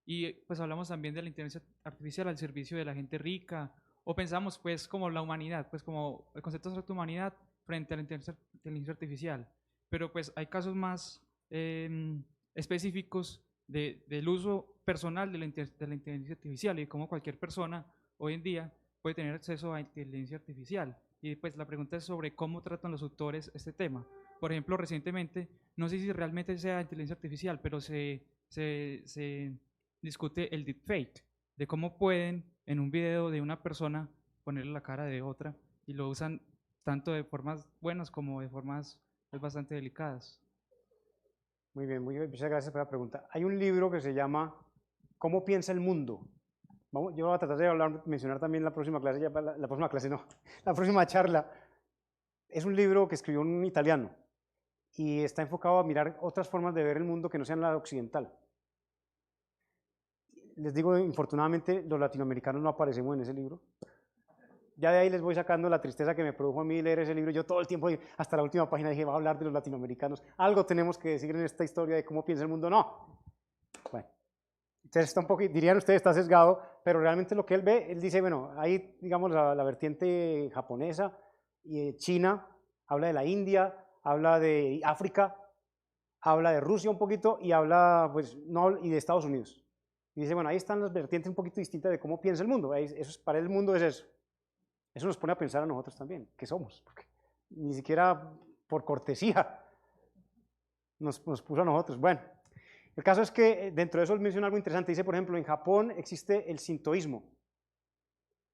Y pues hablamos también de la inteligencia artificial al servicio de la gente rica, o pensamos pues como la humanidad, pues como el concepto de humanidad frente a la inteligencia artificial. Pero pues hay casos más específicos del uso personal de la inteligencia artificial y cómo cualquier persona hoy en día puede tener acceso a inteligencia artificial. Y pues la pregunta es sobre cómo tratan los autores este tema. Por ejemplo, recientemente, no sé si realmente sea inteligencia artificial, pero se discute el deepfake, de cómo pueden en un video de una persona ponerle la cara de otra, y lo usan tanto de formas buenas como de formas pues, bastante delicadas. Muy bien, muchas gracias por la pregunta. Hay un libro que se llama ¿Cómo piensa el mundo? Yo voy a tratar de mencionar también la próxima clase, la próxima clase no, la próxima charla. Es un libro que escribió un italiano y está enfocado a mirar otras formas de ver el mundo que no sean la occidental. Les digo, infortunadamente, los latinoamericanos no aparecemos en ese libro. Ya de ahí les voy sacando la tristeza que me produjo a mí leer ese libro. Yo todo el tiempo, hasta la última página, dije, va a hablar de los latinoamericanos. Algo tenemos que decir en esta historia de cómo piensa el mundo. No. Bueno, entonces está un poco, dirían ustedes, está sesgado, pero realmente lo que él ve, él dice, bueno, hay, digamos, la vertiente japonesa, y China, habla de la India, habla de África, habla de Rusia un poquito y habla, pues, no, y de Estados Unidos. Y dice, bueno, ahí están las vertientes un poquito distintas de cómo piensa el mundo. Para el mundo es eso. Eso nos pone a pensar a nosotros también, ¿qué somos? Porque ni siquiera por cortesía nos puso a nosotros. Bueno, el caso es que dentro de eso él menciona algo interesante. Dice, por ejemplo, en Japón existe el sintoísmo,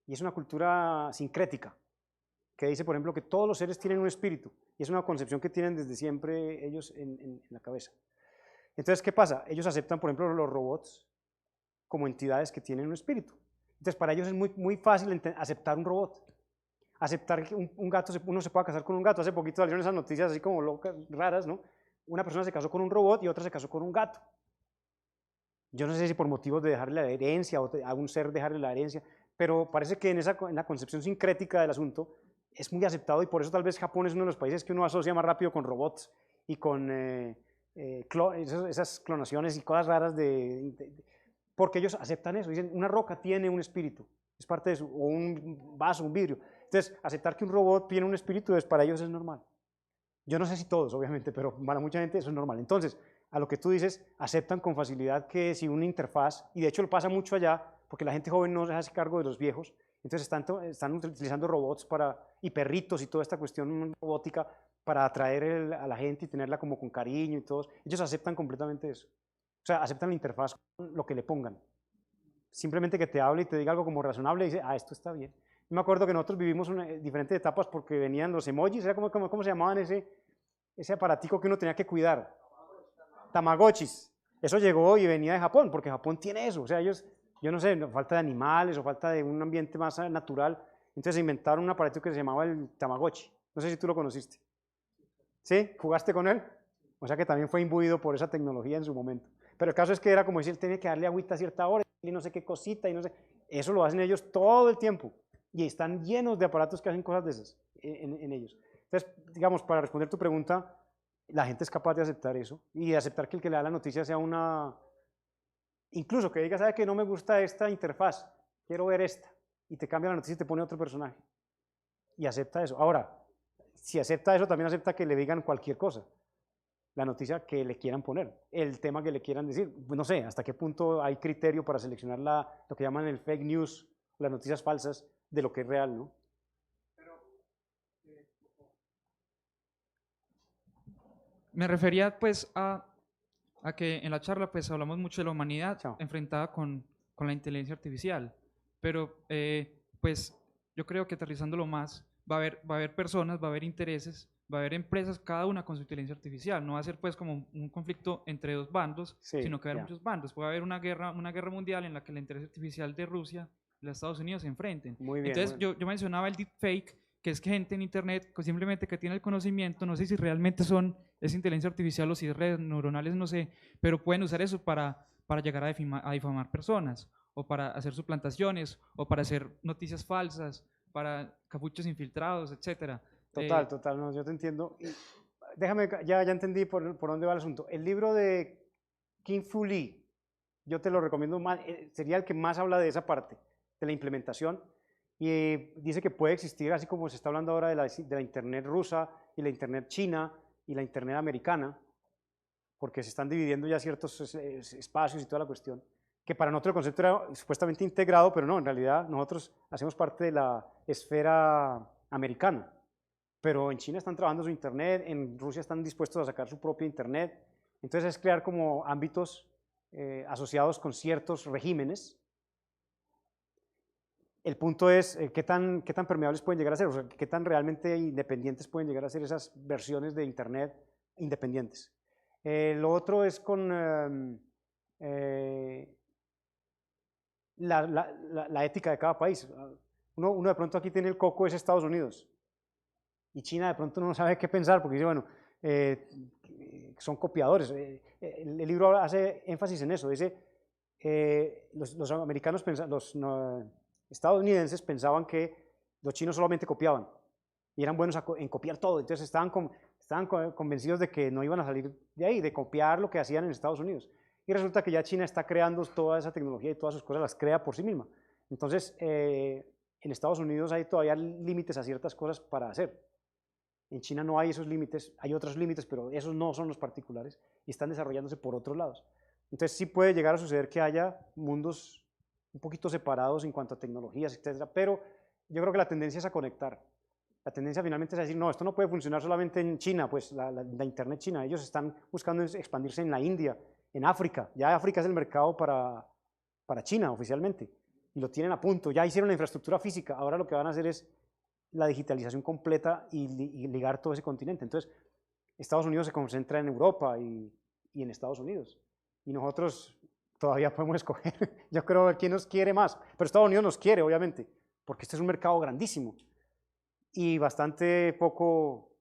y es una cultura sincrética, que dice, por ejemplo, que todos los seres tienen un espíritu, y es una concepción que tienen desde siempre ellos en la cabeza. Entonces, ¿qué pasa? Ellos aceptan, por ejemplo, los robots como entidades que tienen un espíritu. Entonces, para ellos es muy fácil aceptar un robot. Aceptar que un gato, uno se pueda casar con un gato. Hace poquito salieron esas noticias así como locas, raras, ¿no? Una persona se casó con un robot y otra se casó con un gato. Yo no sé si por motivos de dejarle la herencia o a un ser dejarle la herencia, pero parece que en la concepción sincrética del asunto es muy aceptado, y por eso tal vez Japón es uno de los países que uno asocia más rápido con robots y con esas clonaciones y cosas raras porque ellos aceptan eso. Dicen, una roca tiene un espíritu, es parte de o un vaso, un vidrio. Entonces, aceptar que un robot tiene un espíritu, para ellos es normal. Yo no sé si todos, obviamente, pero para mucha gente eso es normal. Entonces, a lo que tú dices, aceptan con facilidad que si una interfaz, y de hecho lo pasa mucho allá, porque la gente joven no se hace cargo de los viejos, entonces están utilizando robots y perritos y toda esta cuestión robótica para atraer a la gente y tenerla como con cariño y todo. Ellos aceptan completamente eso. O sea, aceptan la interfaz con lo que le pongan. Simplemente que te hable y te diga algo como razonable y dice, esto está bien. Yo me acuerdo que nosotros vivimos diferentes etapas porque venían los emojis, ¿cómo se llamaban ese aparatico que uno tenía que cuidar. Tamagotchis. Eso llegó y venía de Japón, porque Japón tiene eso. O sea, ellos, yo no sé, falta de animales o falta de un ambiente más natural. Entonces inventaron un aparato que se llamaba el Tamagotchi. No sé si tú lo conociste. ¿Sí? ¿Jugaste con él? O sea que también fue imbuido por esa tecnología en su momento. Pero el caso es que era como decir, tiene que darle agüita a cierta hora y no sé qué cosita y no sé. Eso lo hacen ellos todo el tiempo. Y están llenos de aparatos que hacen cosas de esas en ellos. Entonces, digamos, para responder tu pregunta, la gente es capaz de aceptar eso y de aceptar que el que le da la noticia sea una... Incluso que diga, ¿sabe que no me gusta esta interfaz? Quiero ver esta. Y te cambia la noticia y te pone otro personaje. Y acepta eso. Ahora, si acepta eso, también acepta que le digan cualquier cosa. La noticia que le quieran poner, el tema que le quieran decir. No sé, hasta qué punto hay criterio para seleccionar lo que llaman el fake news, las noticias falsas, de lo que es real, ¿no? Me refería pues a que en la charla pues hablamos mucho de la humanidad Chao. enfrentada con la inteligencia artificial, pero pues yo creo que aterrizándolo más, va a haber personas, va a haber intereses, va a haber empresas, cada una con su inteligencia artificial, no va a ser pues como un conflicto entre dos bandos, Sí, sino que va a haber ya. muchos bandos, puede haber una guerra mundial en la que la inteligencia artificial de Rusia y los Estados Unidos se enfrenten. Muy bien. Entonces yo mencionaba el deepfake, que es que gente en internet simplemente que tiene el conocimiento, no sé si realmente es inteligencia artificial o si es redes neuronales, no sé, pero pueden usar eso para llegar a difamar personas, o para hacer suplantaciones, o para hacer noticias falsas, para capuchos infiltrados, etcétera. Total, no, yo te entiendo. Y déjame, ya entendí por dónde va el asunto. El libro de Kim-Fu Lee, yo te lo recomiendo más, sería el que más habla de esa parte, de la implementación, y dice que puede existir, así como se está hablando ahora de la Internet rusa y la Internet china y la Internet americana, porque se están dividiendo ya ciertos espacios y toda la cuestión, que para nosotros el concepto era supuestamente integrado, pero no, en realidad nosotros hacemos parte de la esfera americana. Pero en China están trabajando su Internet, en Rusia están dispuestos a sacar su propio Internet. Entonces es crear como ámbitos asociados con ciertos regímenes. El punto es qué tan permeables pueden llegar a ser, o sea, qué tan realmente independientes pueden llegar a ser esas versiones de Internet independientes. Lo otro es con la ética de cada país. Uno de pronto aquí tiene el coco, es Estados Unidos. Y China de pronto no sabe qué pensar, porque dice, bueno, son copiadores. El libro hace énfasis en eso, dice, los americanos, los estadounidenses pensaban que los chinos solamente copiaban, y eran buenos en copiar todo, entonces estaban convencidos de que no iban a salir de ahí, de copiar lo que hacían en Estados Unidos. Y resulta que ya China está creando toda esa tecnología y todas sus cosas las crea por sí misma. Entonces, en Estados Unidos hay todavía límites a ciertas cosas para hacer. En China no hay esos límites, hay otros límites, pero esos no son los particulares y están desarrollándose por otros lados. Entonces sí puede llegar a suceder que haya mundos un poquito separados en cuanto a tecnologías, etcétera, pero yo creo que la tendencia es a conectar. La tendencia finalmente es a decir, no, esto no puede funcionar solamente en China, pues la Internet china, ellos están buscando expandirse en la India, en África, ya África es el mercado para China oficialmente, y lo tienen a punto, ya hicieron la infraestructura física, ahora lo que van a hacer es la digitalización completa y ligar todo ese continente. Entonces, Estados Unidos se concentra en Europa y en Estados Unidos. Y nosotros todavía podemos escoger. Yo creo que quién nos quiere más. Pero Estados Unidos nos quiere, obviamente, porque este es un mercado grandísimo y bastante poco,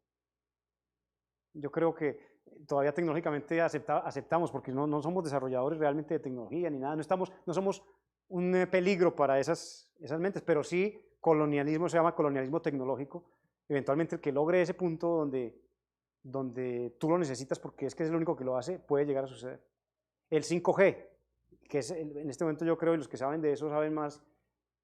yo creo que todavía tecnológicamente aceptamos, porque no somos desarrolladores realmente de tecnología ni nada, no somos un peligro para esas mentes, pero sí colonialismo, se llama colonialismo tecnológico, eventualmente el que logre ese punto donde tú lo necesitas porque es que es el único que lo hace, puede llegar a suceder. El 5G, que es en este momento yo creo, y los que saben de eso saben más,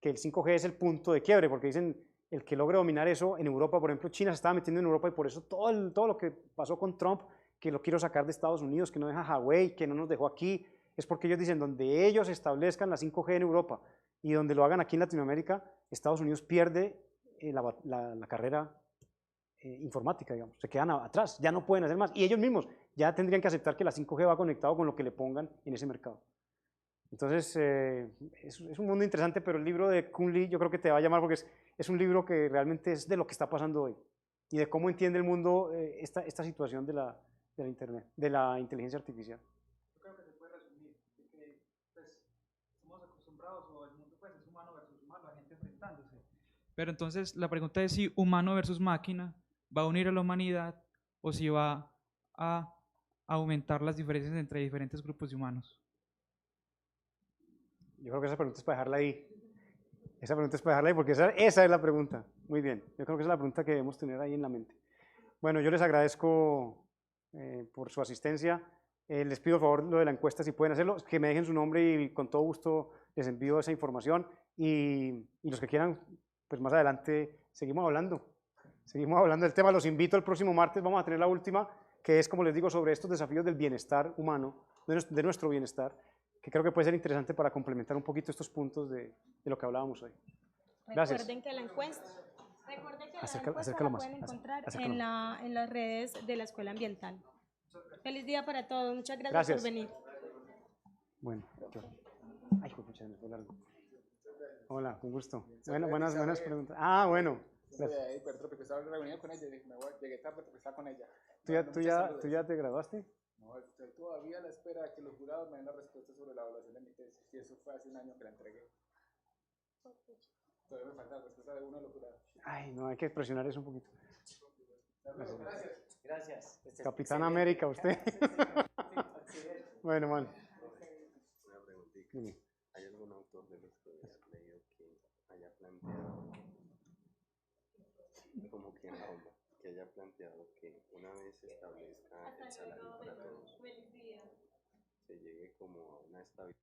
que el 5G es el punto de quiebre, porque dicen, el que logre dominar eso en Europa, por ejemplo, China se estaba metiendo en Europa y por eso todo lo que pasó con Trump, que lo quiero sacar de Estados Unidos, que no deja Huawei, que no nos dejó aquí, es porque ellos dicen, donde ellos establezcan la 5G en Europa y donde lo hagan aquí en Latinoamérica, Estados Unidos pierde la carrera informática, digamos, se quedan atrás, ya no pueden hacer más, y ellos mismos ya tendrían que aceptar que la 5G va conectado con lo que le pongan en ese mercado. Entonces, es un mundo interesante, pero el libro de Kun Lee yo creo que te va a llamar porque es un libro que realmente es de lo que está pasando hoy. y de cómo entiende el mundo esta situación de la Internet, de la inteligencia artificial. Yo creo que se puede resumir, de que pues, somos acostumbrados, o el mundo pues, es humano versus humano, la gente enfrentándose. Pero entonces la pregunta es si humano versus máquina va a unir a la humanidad o si va a aumentar las diferencias entre diferentes grupos de humanos. Yo creo que esa pregunta es para dejarla ahí. Esa pregunta es para dejarla ahí porque esa es la pregunta. Muy bien, yo creo que esa es la pregunta que debemos tener ahí en la mente. Bueno, yo les agradezco por su asistencia. Les pido por favor lo de la encuesta, si pueden hacerlo, que me dejen su nombre y con todo gusto les envío esa información. Y los que quieran, pues más adelante seguimos hablando. Seguimos hablando del tema. Los invito el próximo martes, vamos a tener la última, que es, como les digo, sobre estos desafíos del bienestar humano, de nuestro bienestar, que creo que puede ser interesante para complementar un poquito estos puntos de lo que hablábamos hoy. Gracias. Recuerden que la encuesta Acércalo la más, pueden encontrar acércalo en las redes de la Escuela Ambiental. Feliz día para todos. Muchas gracias por venir. Bueno, ay, pucha, me fue largo. Hola, con gusto. Bueno, buenas preguntas. Ah, bueno. Gracias. Pero porque estaba reunido con ella, llegué tarde porque estaba con ella. ¿Tú ya te graduaste? No, estoy todavía a la espera de que los jurados me den la respuesta sobre la evaluación de mi tesis. Y eso fue hace un año que la entregué. Todavía me falta la respuesta de uno de los jurados. Ay, no, hay que presionar eso un poquito. Gracias. Capitán América, usted. Bueno, man. Una preguntita. ¿Hay algún autor de los que hayas leído que haya planteado, como que en la obra, que haya planteado que una vez se establezca el salario para todos, se llegue como a una estabilidad?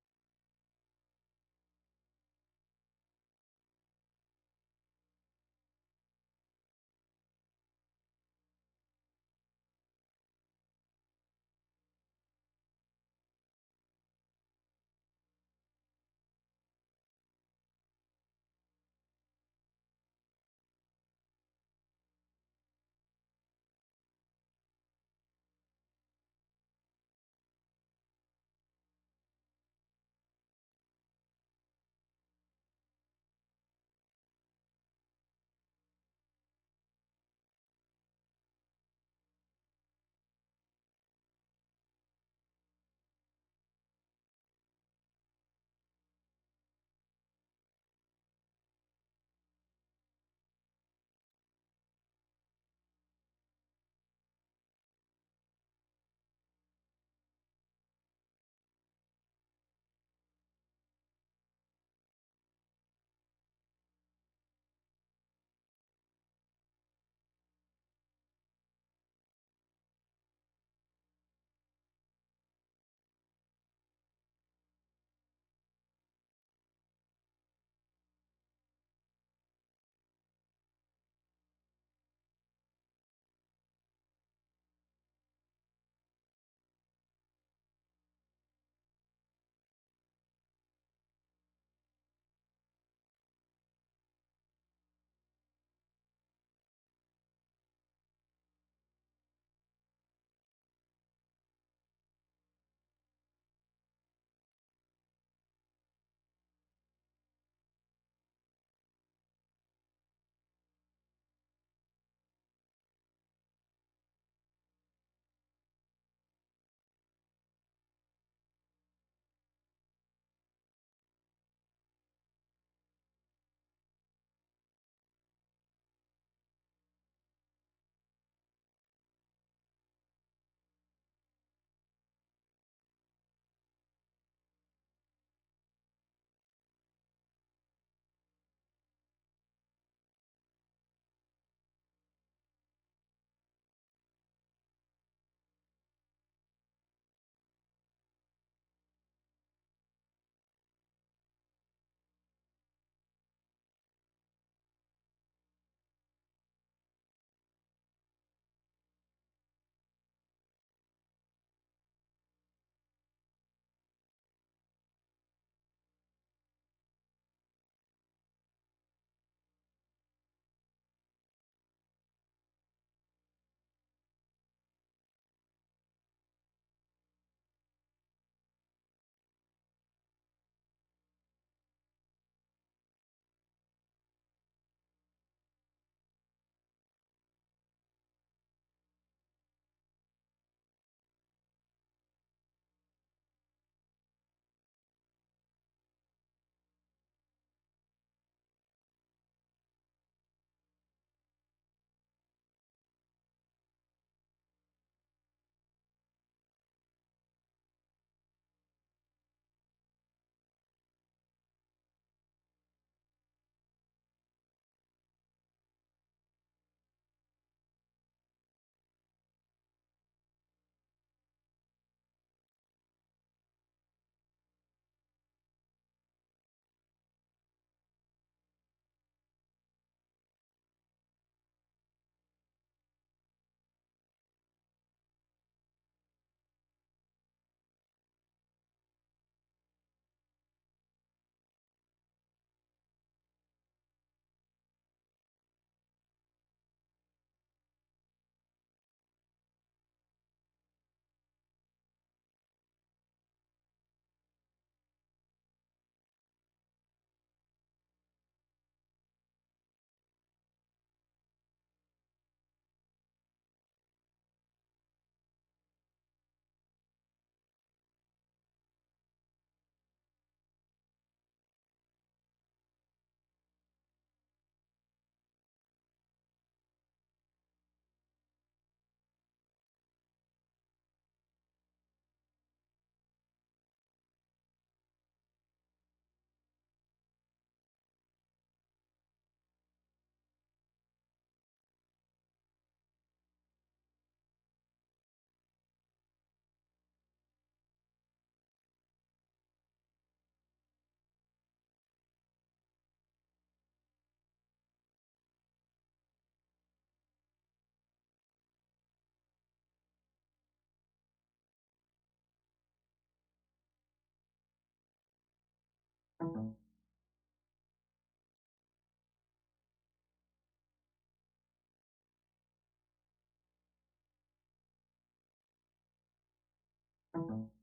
Chao.